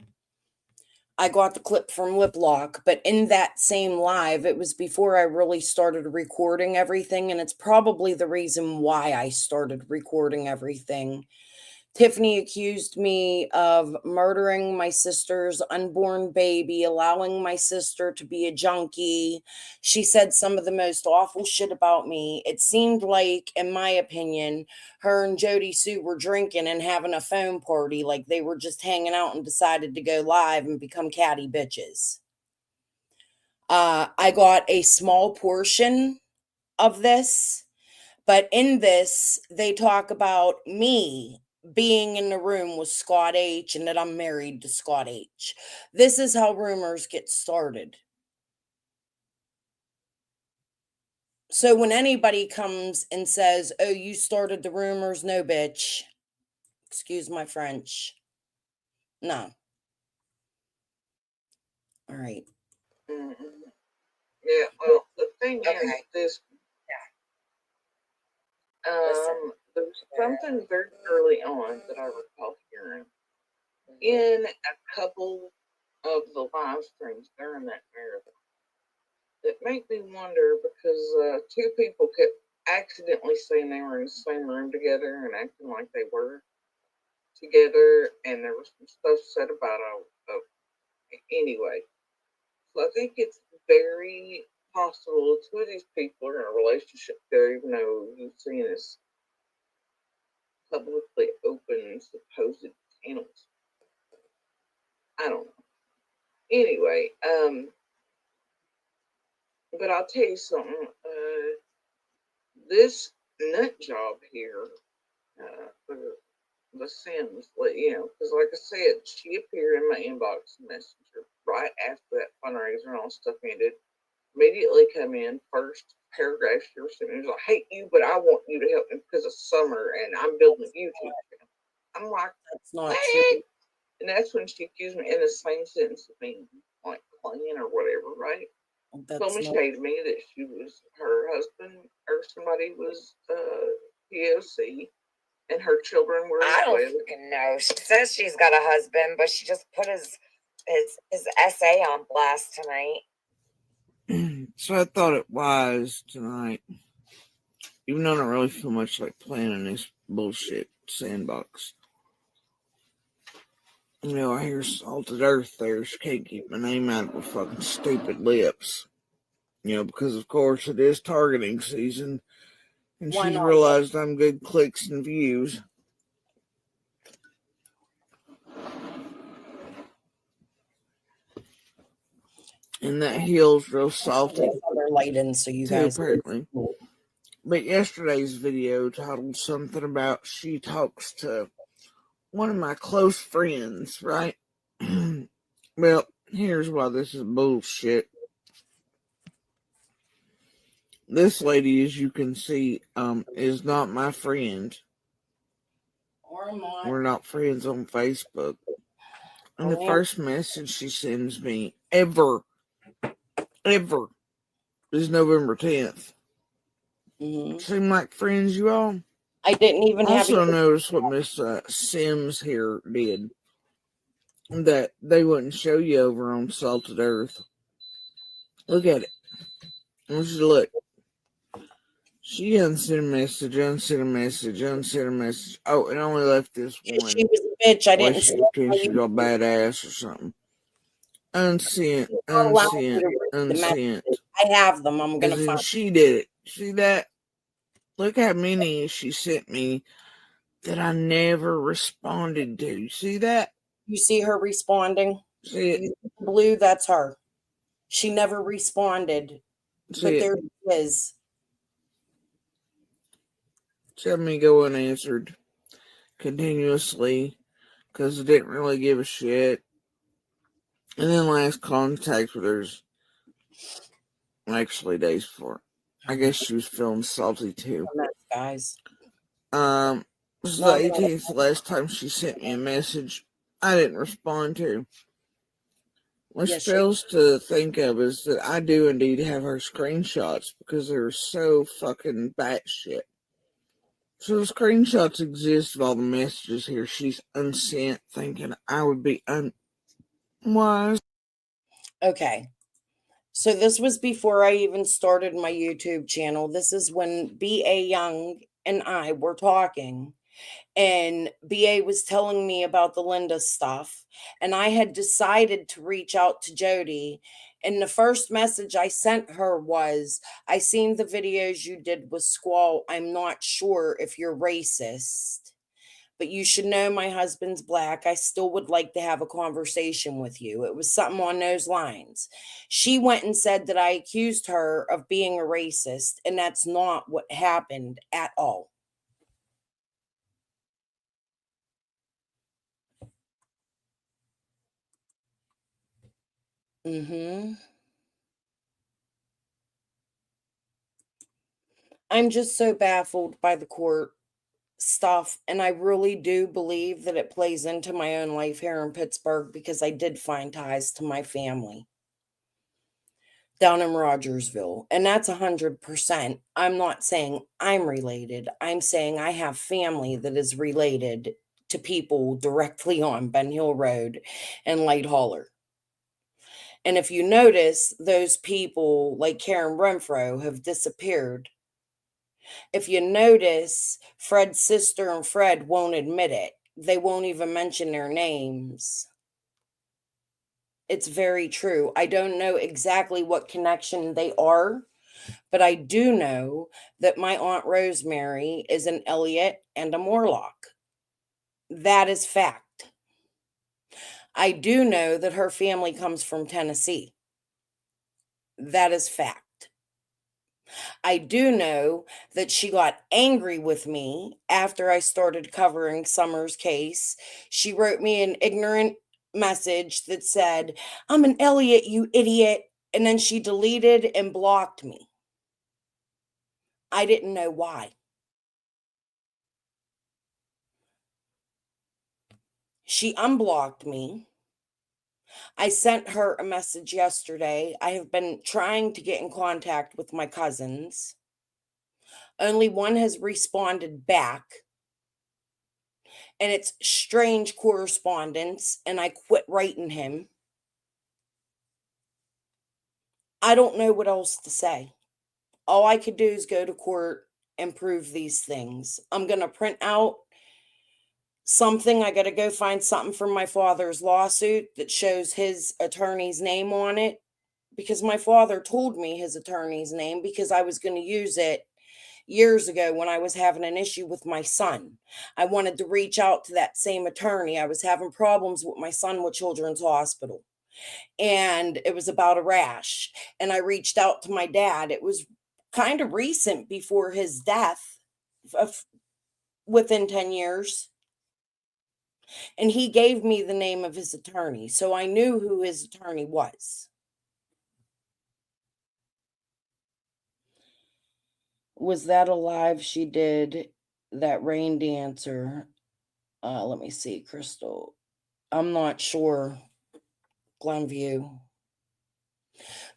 I got the clip from Liblock, but in that same live, it was before I really started recording everything, and it's probably the reason why I started recording everything. Tiffany accused me of murdering my sister's unborn baby, allowing my sister to be a junkie. She said some of the most awful shit about me. It seemed like, in my opinion, her and Jody Sue were drinking and having a phone party, like they were just hanging out and decided to go live and become catty bitches. I got a small portion of this, but in this, they talk about me being in the room with Scott H and that I'm married to Scott H. This is how rumors get started. So when anybody comes and says, oh, you started the rumors, no, bitch. Excuse my French. No. All right. Mm-hmm. Yeah, well, the thing is this. There was something very early on that I recall hearing in a couple of the live streams during that marathon. It made me wonder because two people kept accidentally saying they were in the same room together and acting like they were together, and there was some stuff said about anyway. So I think it's very possible two of these people are in a relationship together, even though you've seen this publicly open supposed channels. I don't know. Anyway, but I'll tell you something. This nut job here, the Sims, because like I said, she appeared in my inbox messenger right after that fundraiser and all stuff ended. Immediately come in, first paragraph she was sent me was like, "I hate you, but I want you to help me because of summer and I'm building a YouTube channel." I'm like, that's not true. And that's when she accused me in the same sentence of being like playing or whatever, right? Told me she hated me, that she was her husband or somebody was POC and her children were. I don't fucking know. She says she's got a husband, but she just put his essay on blast tonight. So I thought it wise tonight, even though I don't really feel much like playing in this bullshit sandbox. I hear Salted Earth there. She can't keep my name out of her fucking stupid lips. Because of course it is targeting season. And she's realized I'm good clicks and views. And that heel's real salty. Light in so you guys apparently. But yesterday's video titled something about she talks to one of my close friends, right? Well, Here's why this is bullshit. This lady, as you can see, is not my friend. Or not. We're not friends on Facebook. And the first message she sends me ever is November 10th. Seem like friends, you all? I didn't even Also have notice what Miss Sims here did. That they wouldn't show you over on Salted Earth. Look at it. I want you to look. She unsent a message, unsent a message, unsent a message. Oh, it only left this one. She was a bitch. I didn't She see pretend she's all badass or something. Unsent, unsent, unsent. I have them. I'm gonna find. She did it. See that? Look how many she sent me that I never responded to. You see that? You see her responding? See it? Blue, that's her. She never responded. See but it? there it is. Tell me go unanswered continuously because I didn't really give a shit. And then last contact with her's actually days before. I guess she was feeling salty too. Guys. This is the 18th last time she sent me a message I didn't respond to. What she fails to think of is that I do indeed have her screenshots because they're so fucking batshit. So the screenshots exist of all the messages here she's unsent, thinking I would be unwise. Okay. So this was before I even started my YouTube channel. This is when B.A. Young and I were talking. And B.A. was telling me about the Linda stuff. And I had decided to reach out to Jody. And the first message I sent her was, I seen the videos you did with Squall. I'm not sure if you're racist, but you should know my husband's black. I still would like to have a conversation with you. It was something on those lines. She went and said that I accused her of being a racist. And that's not what happened at all. I'm just so baffled by the court stuff, and I really do believe that it plays into my own life here in Pittsburgh because I did find ties to my family down in Rogersville, and that's 100%. I'm not saying I'm related. I'm saying I have family that is related to people directly on Ben Hill Road and Light Holler. And if you notice, those people like Karen Renfro have disappeared. If you notice, Fred's sister and Fred won't admit it. They won't even mention their names. It's very true. I don't know exactly what connection they are, but I do know that my Aunt Rosemary is an Elliott and a Morlock. That is fact. I do know that her family comes from Tennessee. That is fact. I do know that she got angry with me after I started covering Summer's case. She wrote me an ignorant message that said, "I'm an Elliott, you idiot." And then she deleted and blocked me. I didn't know why. She unblocked me. I sent her a message yesterday. I have been trying to get in contact with my cousins. Only one has responded back. And it's strange correspondence, and I quit writing him. I don't know what else to say. All I could do is go to court and prove these things. I'm going to print out something. I got to go find something from my father's lawsuit that shows his attorney's name on it, because my father told me his attorney's name because I was going to use it years ago when I was having an issue with my son. I wanted to reach out to that same attorney. I was having problems with my son with Children's Hospital, and it was about a rash. And I reached out to my dad. It was kind of recent before his death, within 10 years. And he gave me the name of his attorney, so I knew who his attorney was. Was that a live she did, that rain dancer? Let me see, Crystal. I'm not sure, Glenview.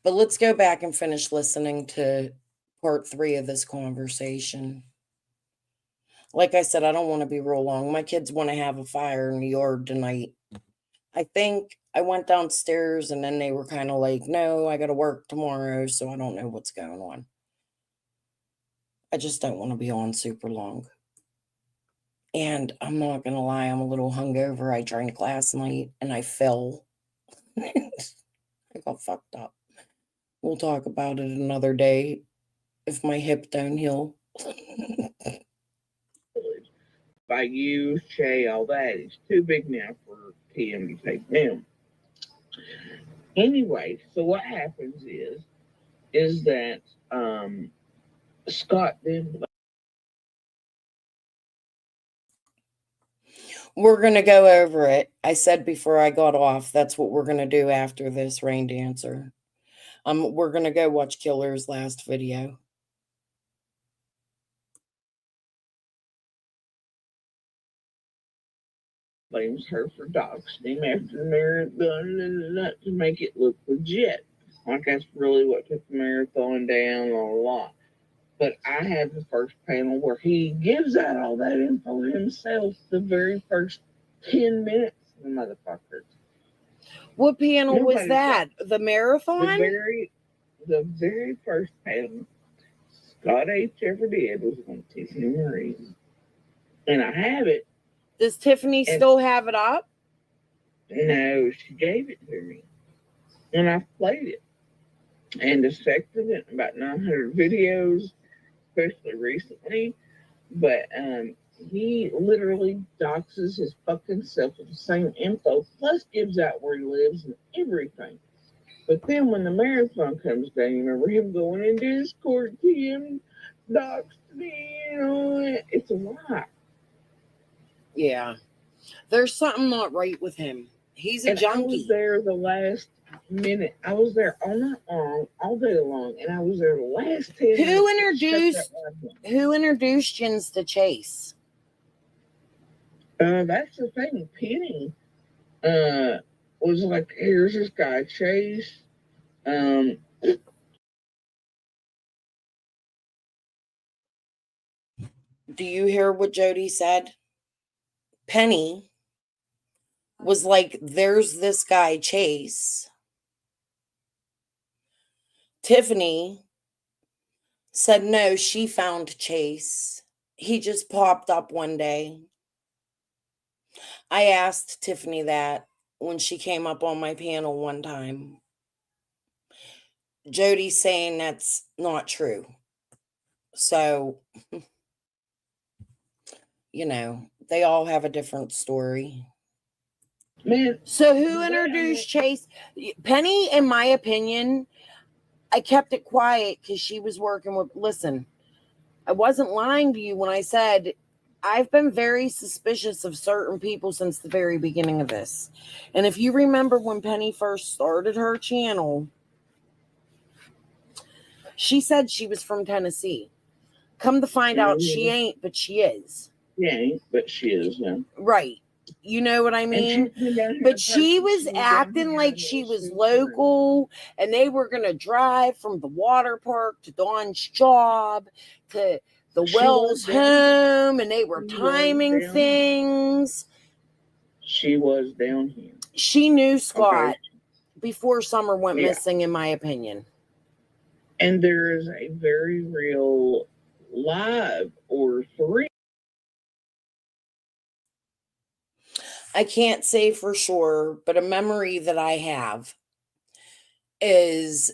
But let's go back and finish listening to part 3 of this conversation. Like I said, I don't want to be real long. My kids want to have a fire in the yard tonight. I think I went downstairs and then they were kind of like, no, I got to work tomorrow, so I don't know what's going on. I just don't want to be on super long. And I'm not going to lie, I'm a little hungover. I drank last night and I fell. I got fucked up. We'll talk about it another day if my hip don't heal. By you, Shay, all that. It's too big now for Tim to take them. Anyway, so what happens is that Scott then. We're going to go over it. I said before I got off, that's what we're going to do after this rain dancer. We're going to go watch Killer's last video. Blames her for doxing him after the marathon to make it look legit. Like that's really what took the marathon down a lot. But I had the first panel where he gives out all that info himself the very first 10 minutes, the motherfucker. What panel was Nobody's that? The marathon? The very first panel Scott H. ever did was on Tiffany Marie. And I have it. Does Tiffany still have it up? No, she gave it to me. And I played it. And dissected it in about 900 videos, especially recently. But he literally doxes his fucking self with the same info, plus gives out where he lives and everything. But then when the marathon comes down, you remember him going in Discord to him, doxed me and all that. It's a lie. Yeah. There's something not right with him. He's a junkie. I was there the last minute. I was there all night long, all day long, and I was there the last 10 minutes. Who introduced Jens to Chase? That's the thing. Penny was like, here's this guy, Chase. Do you hear what Jody said? Penny was like, there's this guy, Chase. Tiffany said no, she found Chase. He just popped up one day. I asked Tiffany that when she came up on my panel one time. Jody's saying that's not true. So, you know, they all have a different story. Man, so who introduced Chase? Penny, in my opinion, I kept it quiet because she was working with, listen, I wasn't lying to you when I said I've been very suspicious of certain people since the very beginning of this. And if you remember when Penny first started her channel, she said she was from Tennessee. Come to find out she ain't, but she is. She ain't, but she is, yeah. Right. You know what I mean? But she was acting like she was local and they were going to drive from the water park to Dawn's job to the Wells home and they were timing things. She was down here. She knew Scott before Summer went missing, in my opinion. And there is a very real live or 3. I can't say for sure, but a memory that I have is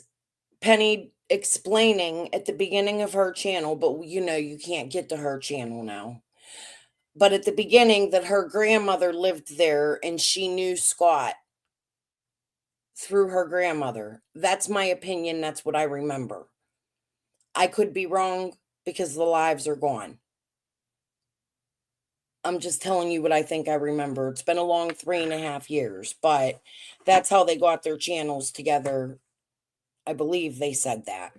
Penny explaining at the beginning of her channel, but you know, you can't get to her channel now. But at the beginning that her grandmother lived there and she knew Scott through her grandmother. That's my opinion. That's what I remember. I could be wrong because the lives are gone. I'm just telling you what I think I remember. It's been a long 3.5 years, but that's how they got their channels together. I believe they said that.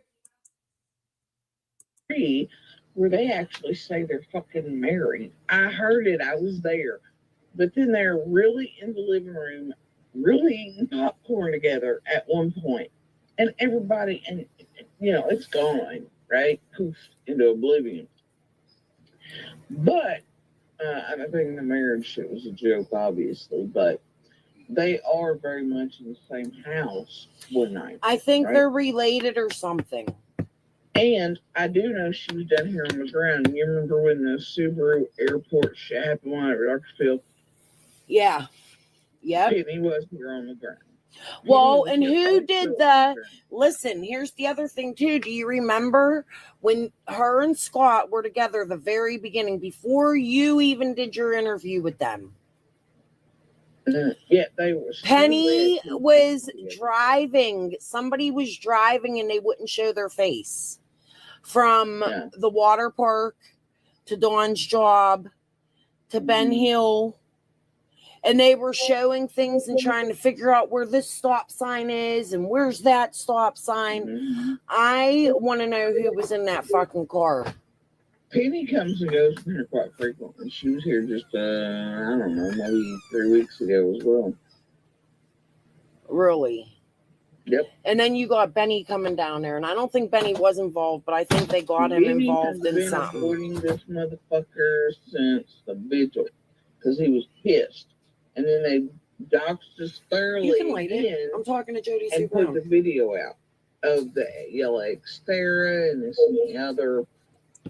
Where they actually say they're fucking married. I heard it. I was there. But then they're really in the living room, really eating popcorn together at one point. And everybody, and it's gone, right? Poof, into oblivion. But I think the marriage shit was a joke, obviously, but they are very much in the same house one night. I think right? they're related or something. And I do know she was down here on the ground. You remember when the Subaru airport shit happened on at Rockfield? Yeah. Yep. Penny was here on the ground. Well, and who did listen, here's the other thing too. Do you remember when her and Scott were together the very beginning, before you even did your interview with them? Yeah, they were. Penny was driving. Somebody was driving and they wouldn't show their face. From the water park to Dawn's job to Ben Hill. And they were showing things and trying to figure out where this stop sign is and where's that stop sign. I want to know who was in that fucking car. Penny comes and goes from here quite frequently. She was here just, I don't know, maybe 3 weeks ago as well. Really? Yep. And then you got Benny coming down there, and I don't think Benny was involved, but I think they got him involved in something. Avoiding this motherfucker since the vigil because he was pissed, and then they doxed us thoroughly. You can light it. I'm talking to Jody and put the video out of the yellow Xterra and this and the other,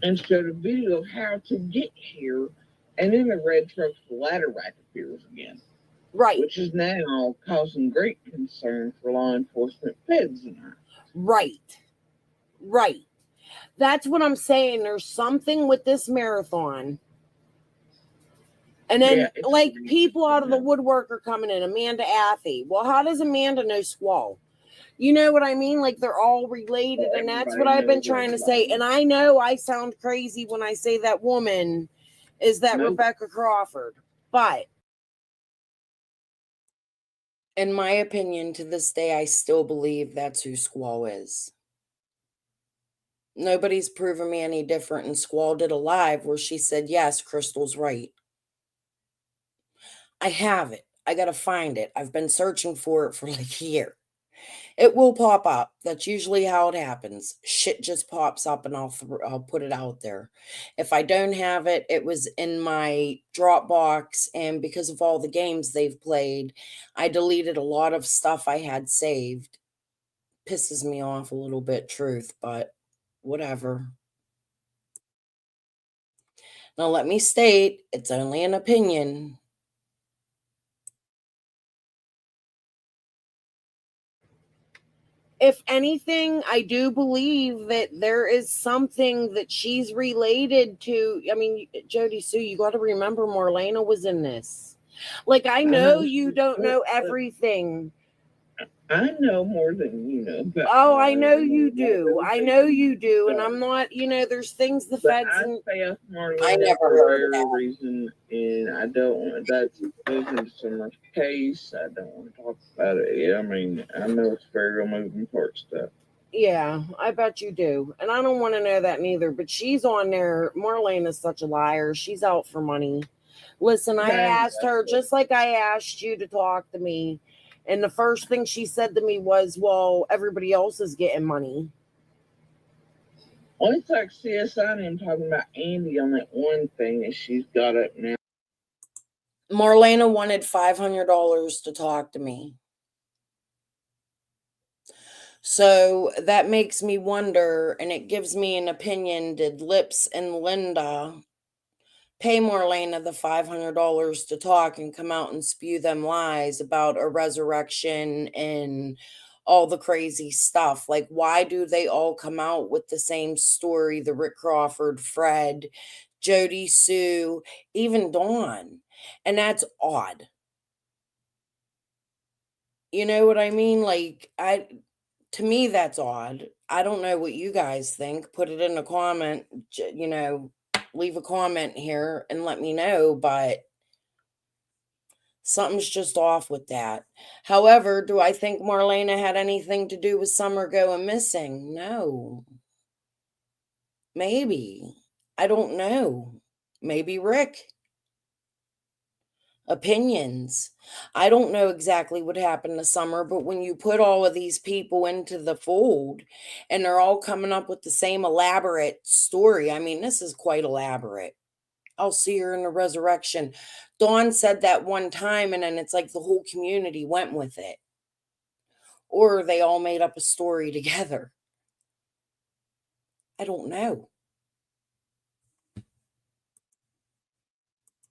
and showed a video of how to get here, and then the red truck's ladder rack appears again. Right. Which is now causing great concern for law enforcement, feds and that. Right. Right. That's what I'm saying. There's something with this marathon. And then, people out of the woodwork are coming in. Amanda Athey. Well, how does Amanda know Squall? You know what I mean? Like, they're all related, and that's what I've been trying to say. And I know I sound crazy when I say that woman is that Rebecca Crawford. But in my opinion, to this day, I still believe that's who Squall is. Nobody's proven me any different, and Squall did a live where she said, yes, Crystal's right. I have it. I gotta find it. I've been searching for it for like a year. It will pop up. That's usually how it happens. Shit just pops up and I'll put it out there. If I don't have it, it was in my Dropbox, and because of all the games they've played, I deleted a lot of stuff I had saved. Pisses me off a little bit, truth, but whatever. Now let me state, it's only an opinion. If anything, I do believe that there is something that she's related to. I mean, Jody Sue, you got to remember Marlena was in this. Like, I know you don't know everything. I know more than you know. But I know you do. I know you do. And I'm not, there's things the feds. I never heard of that reason, and I don't want that's goes into so much case. I don't want to talk about it. I mean, I know it's very real moving part stuff. Yeah, I bet you do. And I don't want to know that neither. But she's on there. Marlene is such a liar. She's out for money. Listen, I asked her, just like I asked you to talk to me. And the first thing she said to me was, well, everybody else is getting money. Well, it's like CSI and talking about Andy on that one thing that she's got up now. Marlena wanted $500 to talk to me. So that makes me wonder, and it gives me an opinion, did Lips and Linda pay Marlena the $500 to talk and come out and spew them lies about a resurrection and all the crazy stuff? Like, why do they all come out with the same story? The Rick Crawford, Fred, Jody Sue, even Dawn. And that's odd. You know what I mean? Like, to me, that's odd. I don't know what you guys think. Put it in a comment, leave a comment here and let me know, but something's just off with that. However, do I think Marlena had anything to do with Summer going missing? No. Maybe. I don't know. Maybe Rick. Opinions. I don't know exactly what happened to Summer, but when you put all of these people into the fold and they're all coming up with the same elaborate story, I mean, this is quite elaborate. I'll see her in the resurrection. Dawn said that one time, and then it's like the whole community went with it. Or they all made up a story together. I don't know.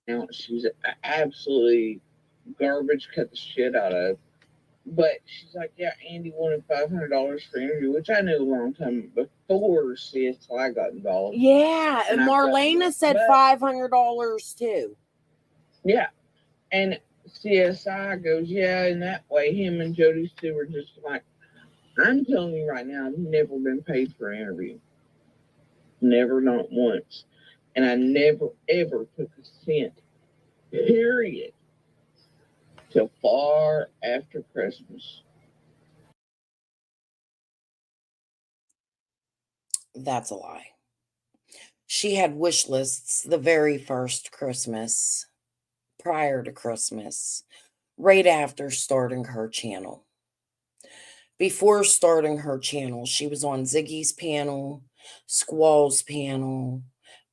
You know, she was absolutely garbage, cut the shit out of. But she's like, yeah, Andy wanted $500 for interview, which I knew a long time before CSI got involved. Yeah, and Marlena said $500 too. Yeah, and CSI goes, yeah, in that way, him and Jody Sue were just like, I'm telling you right now, I've never been paid for an interview. Never, not once. And I never, ever took a cent, period, till far after Christmas. That's a lie. She had wish lists the very first Christmas, prior to Christmas, right after starting her channel. Before starting her channel, she was on Ziggy's panel, Squall's panel,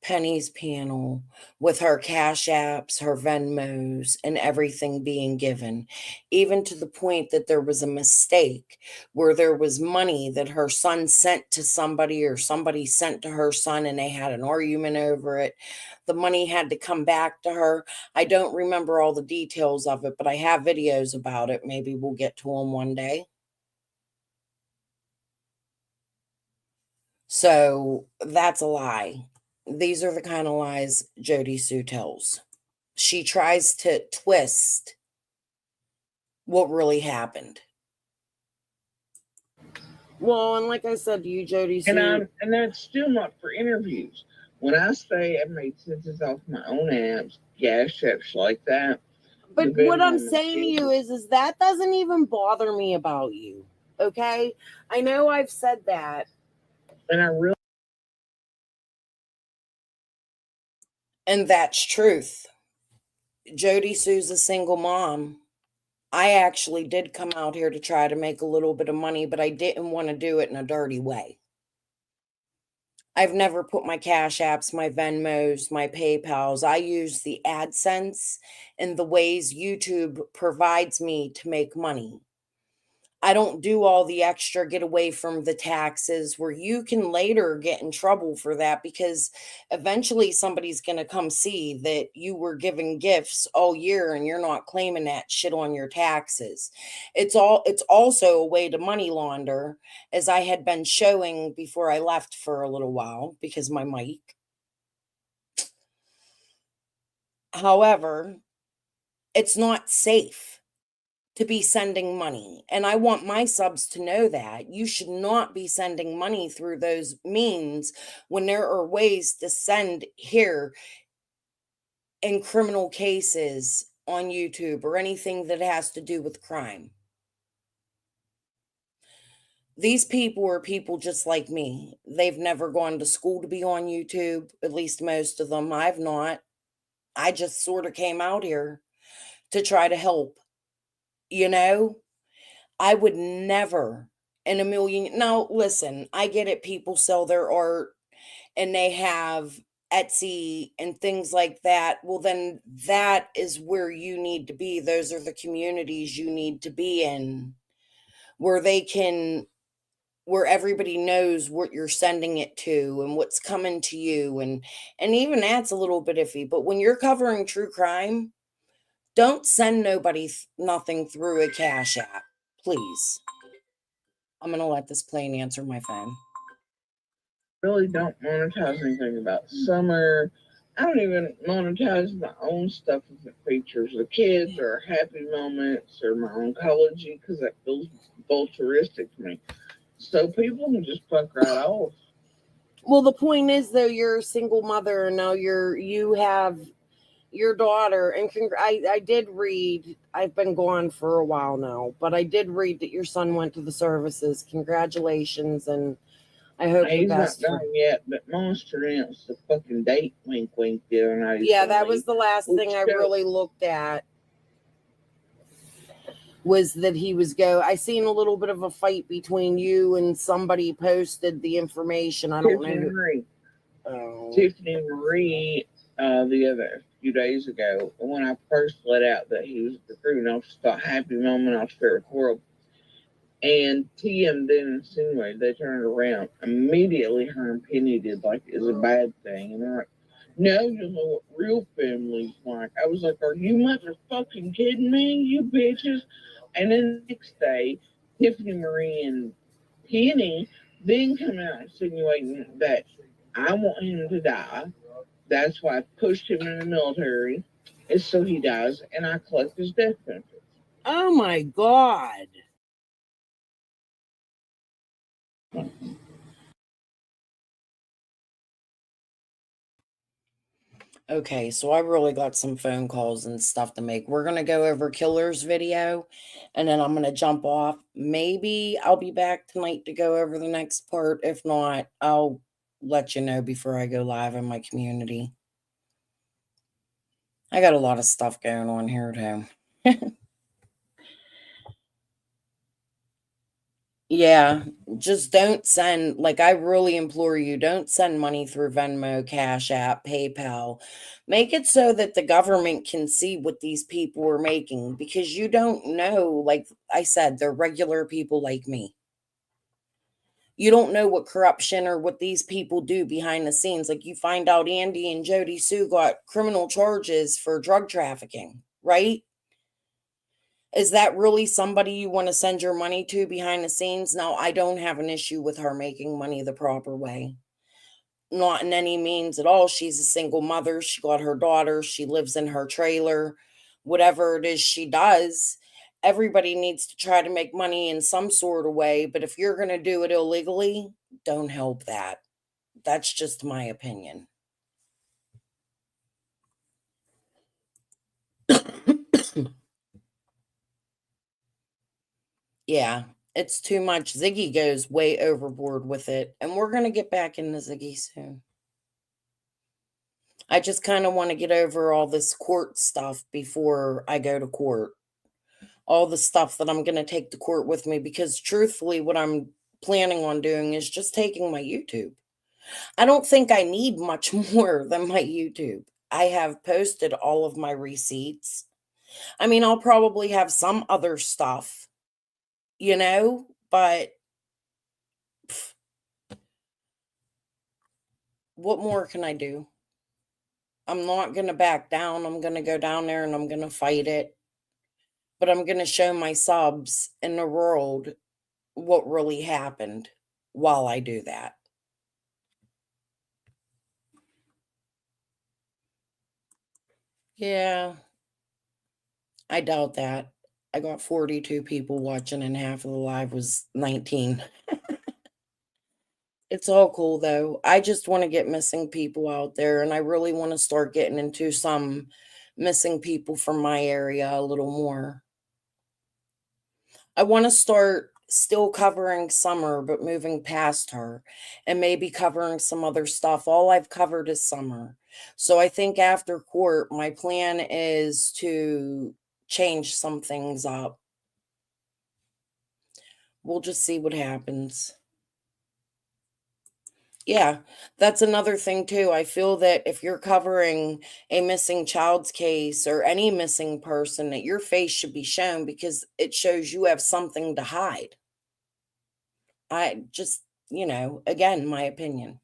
Penny's panel, with her Cash Apps, her Venmos, and everything being given, even to the point that there was a mistake where there was money that her son sent to somebody or somebody sent to her son and they had an argument over it. The money had to come back to her. I don't remember all the details of it, but I have videos about it. Maybe we'll get to them one day. So that's a lie. These are the kind of lies Jody Sue tells. She tries to twist what really happened. Well, and like I said to you, Jody Sue. And that's still not for interviews. When I say I've made sentences off my own apps, Cash Apps like that. But what I'm saying to you is that doesn't even bother me about you. Okay? I know I've said that. And I really. And that's truth. Jody Sue's a single mom. I actually did come out here to try to make a little bit of money, but I didn't want to do it in a dirty way. I've never put my Cash Apps, my Venmos, my PayPals. I use the AdSense and the ways YouTube provides me to make money. I don't do all the extra get away from the taxes where you can later get in trouble for that because eventually somebody's going to come see that you were giving gifts all year and you're not claiming that shit on your taxes. It's also a way to money launder, as I had been showing before I left for a little while because my mic. However, it's not safe to be sending money. And I want my subs to know that you should not be sending money through those means when there are ways to send here in criminal cases on YouTube or anything that has to do with crime. These people are people just like me. They've never gone to school to be on YouTube, at least most of them. I've not. I just sort of came out here to try to help, you know? I would never in a million. Now, listen, I get it. People sell their art and they have Etsy and things like that. Well, then that is where you need to be. Those are the communities you need to be in where where everybody knows what you're sending it to and what's coming to you. And even that's a little bit iffy. But when you're covering true crime, don't send nobody nothing through a Cash App, please. I'm going to let this plane answer my phone. Really don't monetize anything about summer. I don't even monetize my own stuff as it features the kids or happy moments or my oncology because that feels vulturistic to me. So people can just fuck right off. Well, the point is, though, you're a single mother, and now you have your daughter. And I did read. I've been gone for a while now, but I did read that your son went to the services. Congratulations, and I hope the He's not best. done yet, but Monster announced the fucking date, wink, wink, the other night. Yeah, that was the last thing I really looked at. Was that he was I seen a little bit of a fight between you and somebody posted the information. I don't know. Marie. Oh. Tiffany Marie, the other few days ago, when I first let out that he was recruiting, I just thought happy moment, I'll share with the world. And TM then insinuated they turned around. Immediately her and Penny did like it's a bad thing. And they're like, no, you know what real family's like. I was like, are you motherfucking kidding me, you bitches? And then the next day, Tiffany Marie and Penny then come out insinuating that I want him to die. That's why I pushed him in the military, is so he dies, and I collect his death benefits. Oh my God. Okay, so I really got some phone calls and stuff to make. We're going to go over Killer's video, and then I'm going to jump off. Maybe I'll be back tonight to go over the next part. If not, I'll let you know before I go live in my community. I got a lot of stuff going on here, too. Yeah, just don't send, like, I really implore you, don't send money through Venmo, Cash App, PayPal. Make it so that the government can see what these people are making, because you don't know, like I said, they're regular people like me. You don't know what corruption or what these people do behind the scenes. Like, you find out Andy and Jody Sue got criminal charges for drug trafficking, right? Is that really somebody you want to send your money to behind the scenes? Now, I don't have an issue with her making money the proper way. Not in any means at all. She's a single mother. She got her daughter. She lives in her trailer. Whatever it is she does, everybody needs to try to make money in some sort of way. But if you're going to do it illegally, don't help that. That's just my opinion. Yeah, it's too much. Ziggy goes way overboard with it, and we're going to get back into Ziggy soon. I just kind of want to get over all this court stuff before I go to court. All the stuff that I'm going to take to court with me, because truthfully, what I'm planning on doing is just taking my YouTube. I don't think I need much more than my YouTube. I have posted all of my receipts. I mean, I'll probably have some other stuff, but what more can I do? I'm not going to back down. I'm going to go down there and I'm going to fight it. But I'm going to show my subs in the world what really happened while I do that. Yeah, I doubt that. I got 42 people watching and half of the live was 19. It's all cool though. I just want to get missing people out there, and I really want to start getting into some missing people from my area a little more. I want to start still covering Summer, but moving past her and maybe covering some other stuff. All I've covered is Summer. So I think after court, my plan is to change some things up. We'll just see what happens. Yeah, that's another thing too. I feel that if you're covering a missing child's case or any missing person, that your face should be shown, because it shows you have something to hide. I just, again, my opinion.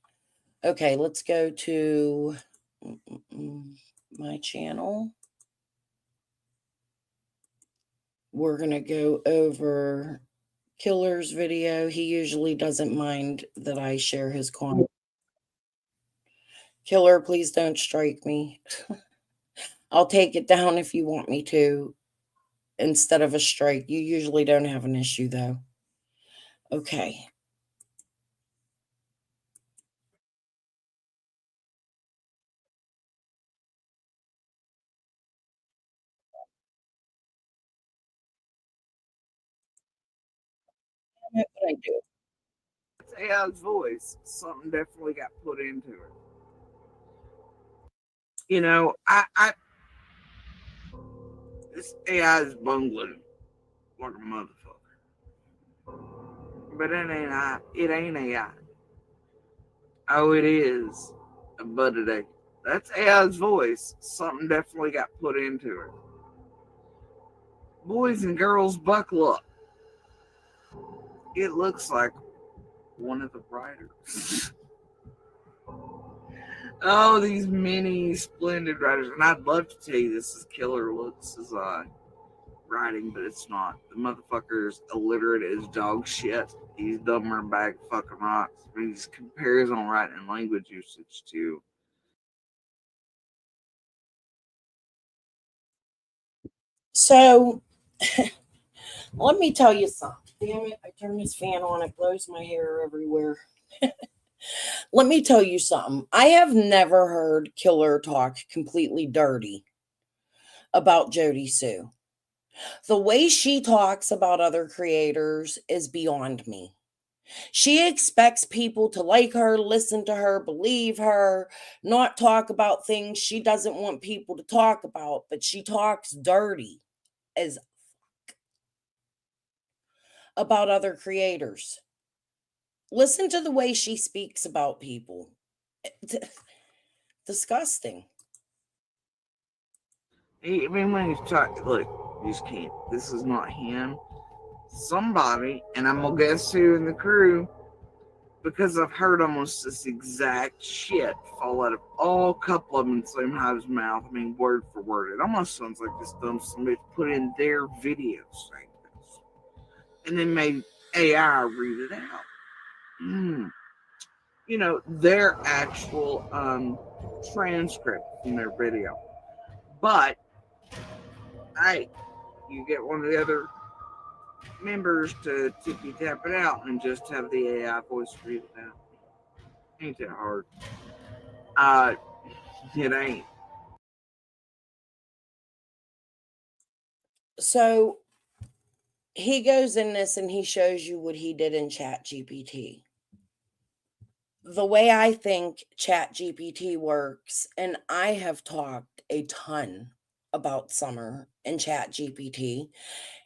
Okay, let's go to my channel. We're going to go over Killer's video. He usually doesn't mind that I share his comment. Killer, please don't strike me. I'll take it down if you want me to instead of a strike. You usually don't have an issue, though. Okay. I do. It's AI's voice. Something definitely got put into it. You know, this AI is bungling like a motherfucker. But it ain't AI. Oh, it is. But it ain't. That's AI's voice. Something definitely got put into it. Boys and girls, buckle up. It looks like one of the writers. Oh, these many splendid writers. And I'd love to tell you this is killer looks as writing, but it's not. The motherfucker's illiterate as dog shit. He's dumber than a bag of fucking rocks. I mean, he just compares on writing and language usage too. So let me tell you something. Damn it, I turn this fan on, it blows my hair everywhere. Let me tell you something. I have never heard Killer talk completely dirty about Jody Sue. The way she talks about other creators is beyond me. She expects people to like her, listen to her, believe her, not talk about things she doesn't want people to talk about, but she talks dirty as about other creators. Listen to the way she speaks about people. Disgusting. I mean, when he's talking, look, you just can't. This is not him. Somebody, and I'm gonna guess who in the crew, because I've heard almost this exact shit fall out of all couple of them in the same guy's mouth. I mean, word for word. It almost sounds like this dumb somebody put in their video saying this, and then made AI read it out. You know, their actual transcript from their video. But hey, you get one of the other members to tippy tap it out and just have the AI voice read it out. Ain't that hard? It ain't. So he goes in this and he shows you what he did in Chat GPT. The way I think Chat GPT works, and I have talked a ton about Summer and Chat GPT,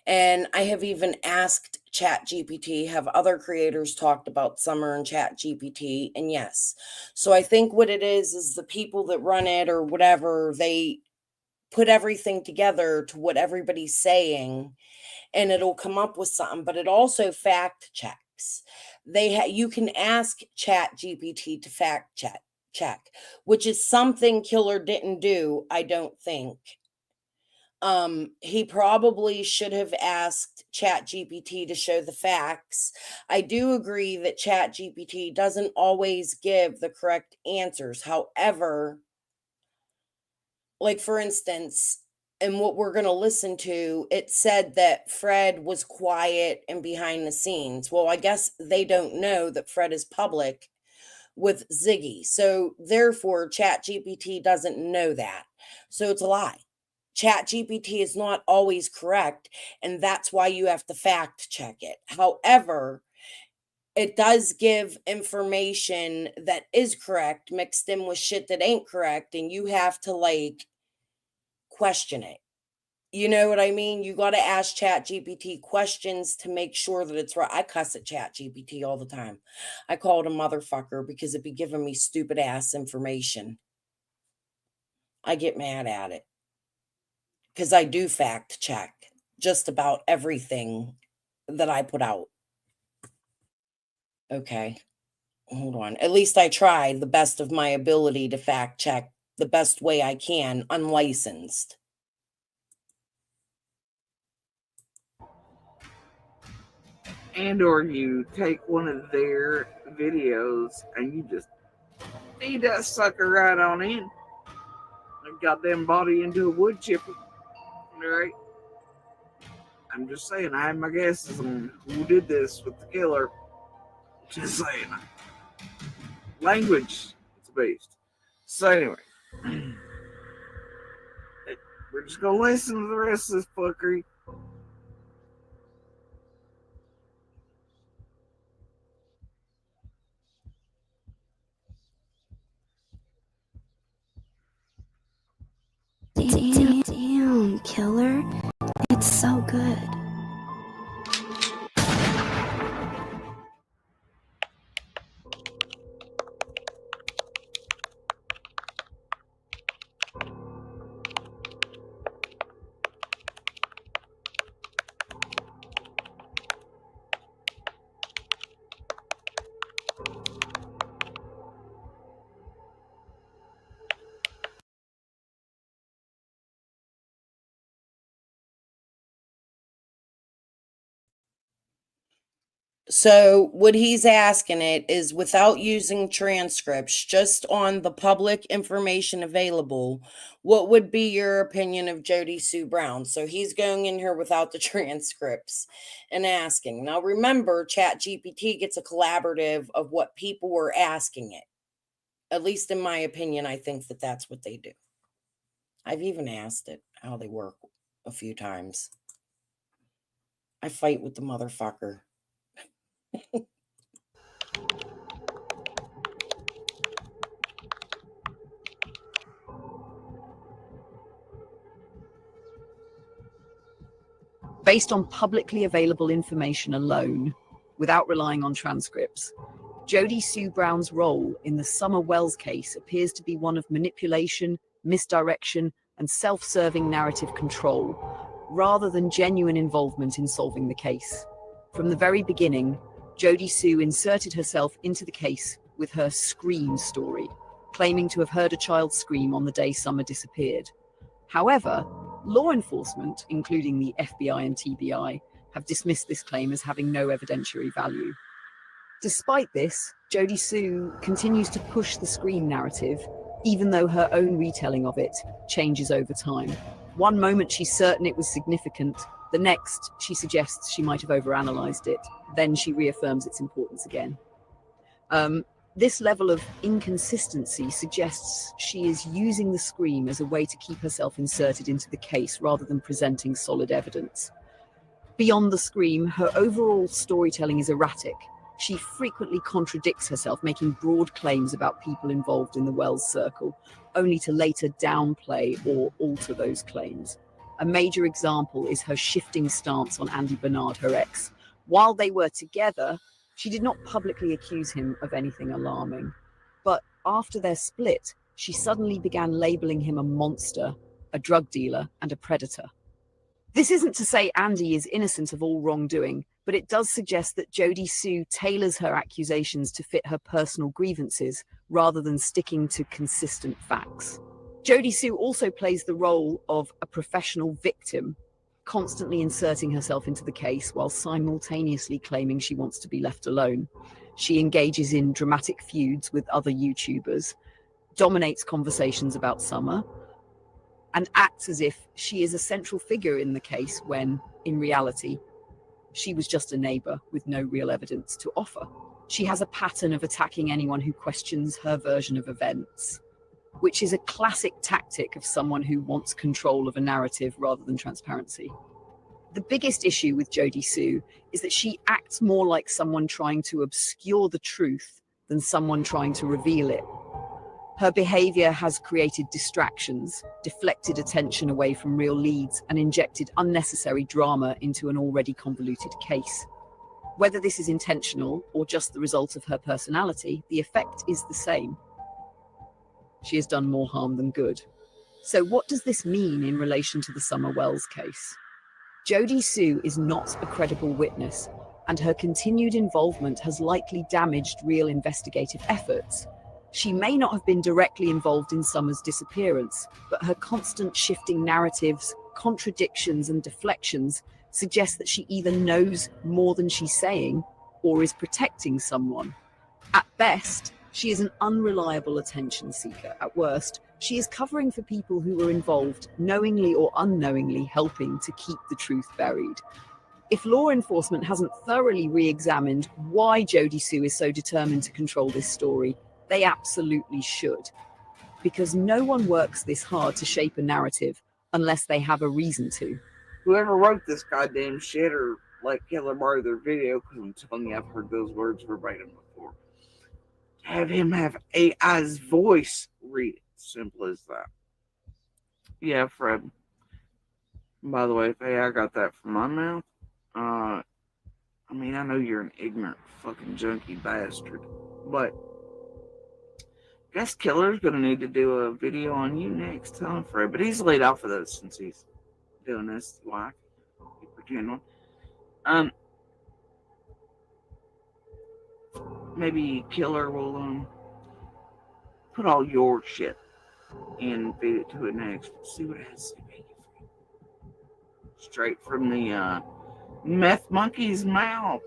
and I have even asked Chat GPT, have other creators talked about Summer and Chat GPT? And yes. So I think what it is the people that run it or whatever, they put everything together to what everybody's saying and it'll come up with something, but it also fact checks. You can ask Chat GPT to fact check, which is something Killer didn't do, I don't think. He probably should have asked Chat GPT to show the facts. I do agree that Chat GPT doesn't always give the correct answers. However, like for instance, and what we're going to listen to, it said that Fred was quiet and behind the scenes. Well, I guess they don't know that Fred is public with Ziggy. So therefore, ChatGPT doesn't know that. So it's a lie. ChatGPT is not always correct, and that's why you have to fact check it. However, it does give information that is correct mixed in with shit that ain't correct, and you have to like question it. You know what I mean? You got to ask Chat GPT questions to make sure that it's right. I cuss at Chat GPT all the time. I call it a motherfucker because it be giving me stupid ass information. I get mad at it because I do fact check just about everything that I put out. Okay, hold on. At least I try the best of my ability to fact check the best way I can, unlicensed. And or you take one of their videos and you just feed that sucker right on in. And goddamn body into a wood chipper. Alright? I'm just saying, I have my guesses on who did this with the killer. Just saying. Language, it's a beast. So anyway, we're just gonna listen to the rest of this fuckery. killer. It's so good. So what he's asking it is, without using transcripts, just on the public information available, what would be your opinion of Jody Sue Brown? So he's going in here without the transcripts and asking. Now remember, ChatGPT gets a collaborative of what people were asking it. At least in my opinion, I think that that's what they do. I've even asked it how they work a few times. I fight with the motherfucker. Based on publicly available information alone, without relying on transcripts, Jody Sue Brown's role in the Summer Wells case appears to be one of manipulation, misdirection, and self-serving narrative control, rather than genuine involvement in solving the case. From the very beginning, Jody Sue inserted herself into the case with her scream story, claiming to have heard a child scream on the day Summer disappeared. However, law enforcement, including the FBI and TBI, have dismissed this claim as having no evidentiary value. Despite this, Jody Sue continues to push the scream narrative, even though her own retelling of it changes over time. One moment she's certain it was significant, the next she suggests she might have overanalyzed it, then she reaffirms its importance again. This level of inconsistency suggests she is using the scream as a way to keep herself inserted into the case rather than presenting solid evidence. Beyond the scream, her overall storytelling is erratic. She frequently contradicts herself, making broad claims about people involved in the Wells circle, only to later downplay or alter those claims. A major example is her shifting stance on Andy Bernard, her ex. While they were together, she did not publicly accuse him of anything alarming. But after their split, she suddenly began labeling him a monster, a drug dealer, and a predator. This isn't to say Andy is innocent of all wrongdoing, but it does suggest that Jody Sue tailors her accusations to fit her personal grievances rather than sticking to consistent facts. Jody Sue also plays the role of a professional victim, constantly inserting herself into the case while simultaneously claiming she wants to be left alone. She engages in dramatic feuds with other YouTubers, dominates conversations about Summer, and acts as if she is a central figure in the case when, in reality, she was just a neighbor with no real evidence to offer. She has a pattern of attacking anyone who questions her version of events, which is a classic tactic of someone who wants control of a narrative rather than transparency. The biggest issue with Jody Sue is that she acts more like someone trying to obscure the truth than someone trying to reveal it. Her behavior has created distractions, deflected attention away from real leads, and injected unnecessary drama into an already convoluted case. Whether this is intentional or just the result of her personality, the effect is the same. She has done more harm than good. So what does this mean in relation to the Summer Wells case? Jody Sue is not a credible witness, and her continued involvement has likely damaged real investigative efforts. She may not have been directly involved in Summer's disappearance, but her constant shifting narratives, contradictions, and deflections suggest that she either knows more than she's saying or is protecting someone. At best, she is an unreliable attention seeker. At worst, she is covering for people who were involved, knowingly or unknowingly helping to keep the truth buried. If law enforcement hasn't thoroughly re-examined why Jody Sue is so determined to control this story, they absolutely should. Because no one works this hard to shape a narrative unless they have a reason to. Whoever wrote this goddamn shit or let Killer borrow their video, because I'm telling you, I've heard those words verbatim before. Have him have AI's voice read it. Simple as that. Yeah, Fred. By the way, hey, I got that from my mouth. I mean, I know you're an ignorant fucking junkie bastard, but I guess Killer's gonna need to do a video on you next. Tell him Fred, but he's laid off of those since he's doing this. Why? Keep pretending one. Maybe Killer will put all your shit and feed it to it next. See what it has to say. Straight from the meth monkey's mouth.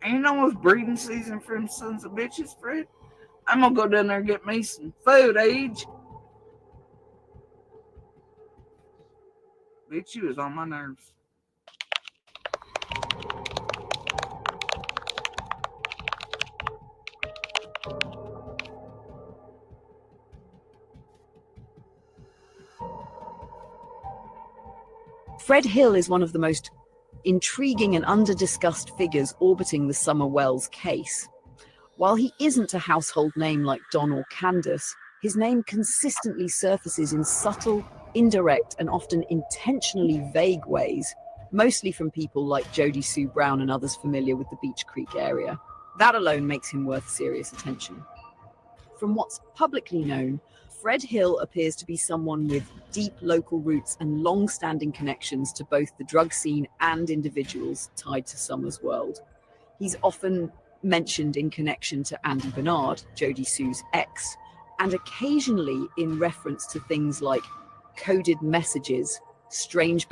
Ain't you know it's breeding season for them sons of bitches, Fred? I'm gonna go down there and get me some food, Age. Bitch, you is on my nerves. Fred Hill is one of the most intriguing and under-discussed figures orbiting the Summer Wells case. While he isn't a household name like Don or Candace, his name consistently surfaces in subtle, indirect, and often intentionally vague ways, mostly from people like Jody Sue Brown and others familiar with the Beach Creek area. That alone makes him worth serious attention. From what's publicly known, Fred Hill appears to be someone with deep local roots and long-standing connections to both the drug scene and individuals tied to Summer's world. He's often mentioned in connection to Andy Bernard, Jody Sue's ex, and occasionally in reference to things like coded messages, strange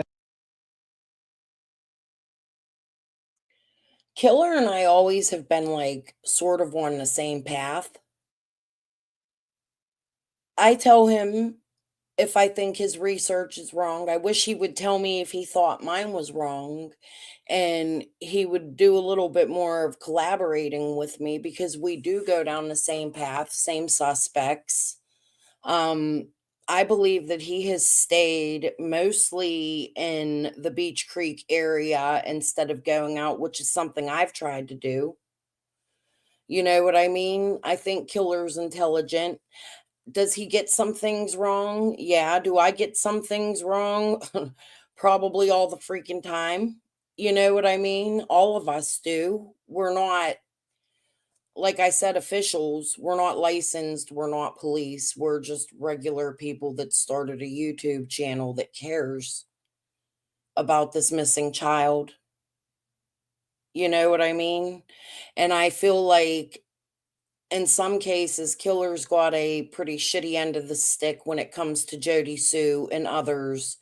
Killer and I always have been like sort of on the same path. I tell him if I think his research is wrong. I wish he would tell me if he thought mine was wrong, and he would do a little bit more of collaborating with me because we do go down the same path, same suspects. I believe that he has stayed mostly in the Beach Creek area instead of going out, which is something I've tried to do. You know what I mean? I think Killer's intelligent. Does he get some things wrong? Yeah. Do I get some things wrong? Probably all the freaking time. You know what I mean? All of us do. We're not, like I said, officials. We're not licensed. We're not police. We're just regular people that started a YouTube channel that cares about this missing child. You know what I mean? And I feel like in some cases, Killer's got a pretty shitty end of the stick when it comes to Jody Sue and others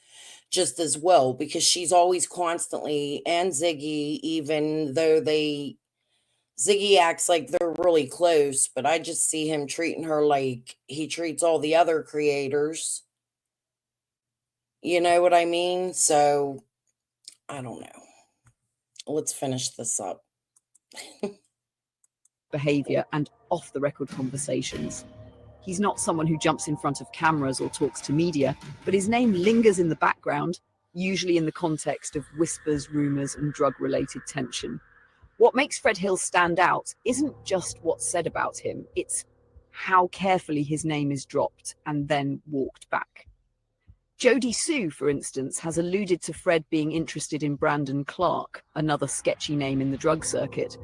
just as well, because she's always constantly, and Ziggy, even though Ziggy acts like they're really close, but I just see him treating her like he treats all the other creators. You know what I mean? So, I don't know. Let's finish this up. behavior and off-the-record conversations. He's not someone who jumps in front of cameras or talks to media, but his name lingers in the background, usually in the context of whispers, rumors, and drug-related tension. What makes Fred Hill stand out isn't just what's said about him, it's how carefully his name is dropped and then walked back. Jody Sue, for instance, has alluded to Fred being interested in Brandon Clark, another sketchy name in the drug circuit,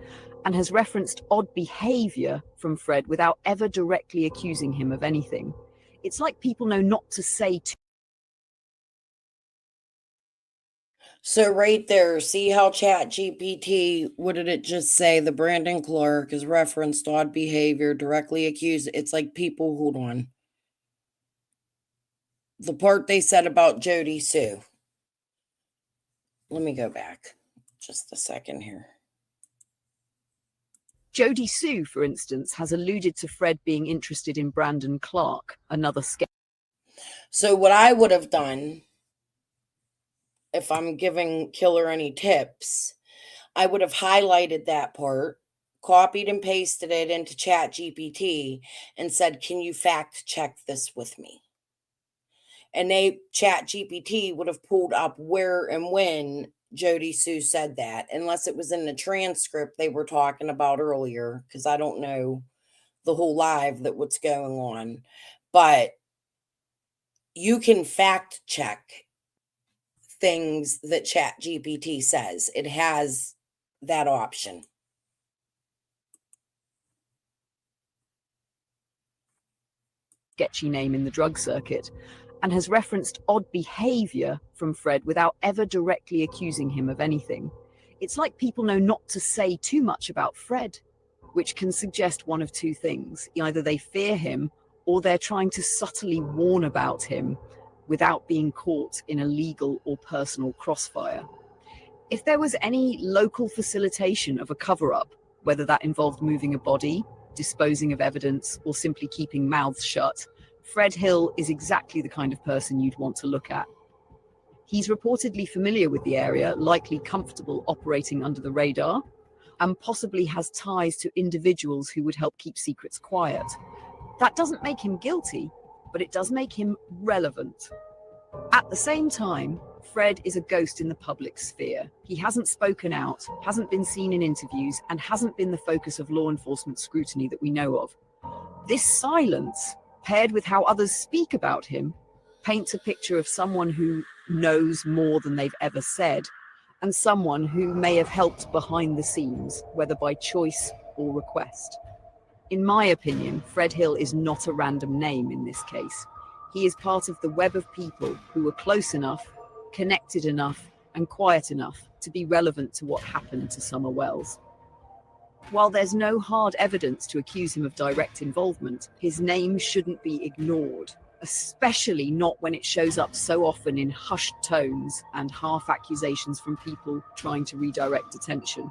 and has referenced odd behavior from Fred without ever directly accusing him of anything. It's like people know not to say to. So right there, see how Chat GPT, what did it just say? The Brandon Clark is referenced odd behavior, directly accused. It's like people, hold on. The part they said about Jody Sue. Let me go back just a second here. Jody Sue, for instance, has alluded to Fred being interested in Brandon Clark, another So what I would have done, if I'm giving Killer any tips, I would have highlighted that part, copied and pasted it into Chat GPT, and said, can you fact check this with me? And Chat GPT would have pulled up where and when Jody Sue said that, unless it was in the transcript they were talking about earlier, because I don't know the whole live that what's going on. But you can fact check things that ChatGPT says. It has that option. Sketchy name in the drug circuit, and has referenced odd behavior from Fred without ever directly accusing him of anything. It's like people know not to say too much about Fred, which can suggest one of two things. Either they fear him, or they're trying to subtly warn about him without being caught in a legal or personal crossfire. If there was any local facilitation of a cover-up, whether that involved moving a body, disposing of evidence, or simply keeping mouths shut, Fred Hill is exactly the kind of person you'd want to look at. He's reportedly familiar with the area, likely comfortable operating under the radar, and possibly has ties to individuals who would help keep secrets quiet. That doesn't make him guilty, but it does make him relevant. At the same time, Fred is a ghost in the public sphere. He hasn't spoken out, hasn't been seen in interviews, and hasn't been the focus of law enforcement scrutiny that we know of. This silence, paired with how others speak about him, paints a picture of someone who knows more than they've ever said, and someone who may have helped behind the scenes, whether by choice or request. In my opinion, Fred Hill is not a random name in this case. He is part of the web of people who were close enough, connected enough, and quiet enough to be relevant to what happened to Summer Wells. While there's no hard evidence to accuse him of direct involvement, his name shouldn't be ignored, especially not when it shows up so often in hushed tones and half accusations from people trying to redirect attention.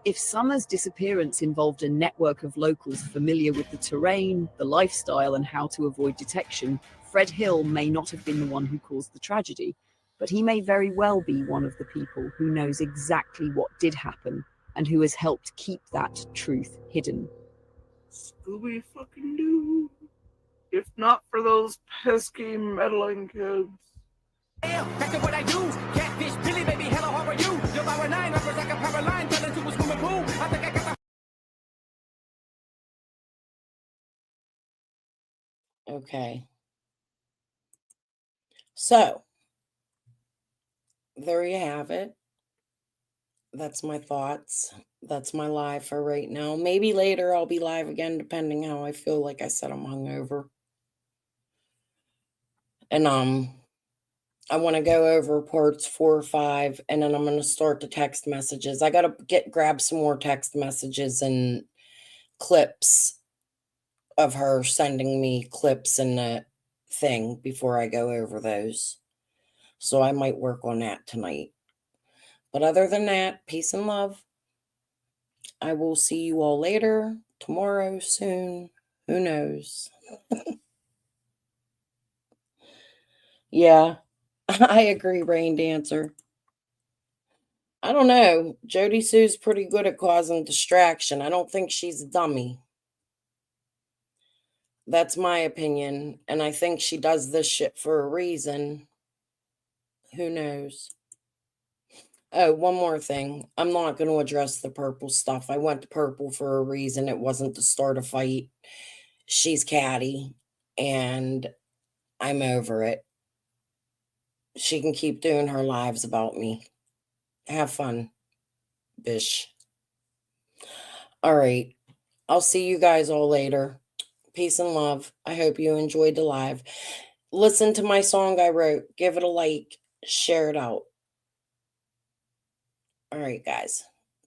If Summer's disappearance involved a network of locals familiar with the terrain, the lifestyle, and how to avoid detection, Fred Hill may not have been the one who caused the tragedy, but he may very well be one of the people who knows exactly what did happen and who has helped keep that truth hidden. Scooby fucking Doo. If not for those pesky meddling kids. Back to what I do. Catfish, Billy, baby, hello, how are you? You're by 9, uppers like a power line, fell into a swimming pool. I think I got the. Okay. So, there you have it. That's my thoughts. That's my live for right now. Maybe later I'll be live again, depending how I feel. Like I said, I'm hungover. And I want to go over parts 4 or 5, and then I'm going to start the text messages. I got to grab some more text messages and clips of her sending me clips in the thing before I go over those. So I might work on that tonight. But other than that, peace and love. I will see you all later, tomorrow, soon. Who knows? Yeah, I agree, Rain Dancer. I don't know. Jody Sue's pretty good at causing distraction. I don't think she's a dummy. That's my opinion. And I think she does this shit for a reason. Who knows? Oh, one more thing. I'm not going to address the purple stuff. I went to purple for a reason. It wasn't to start a fight. She's catty. And I'm over it. She can keep doing her lives about me. Have fun, bish. All right. I'll see you guys all later. Peace and love. I hope you enjoyed the live. Listen to my song I wrote. Give it a like. Share it out. All right, guys.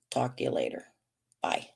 Talk to you later. Bye.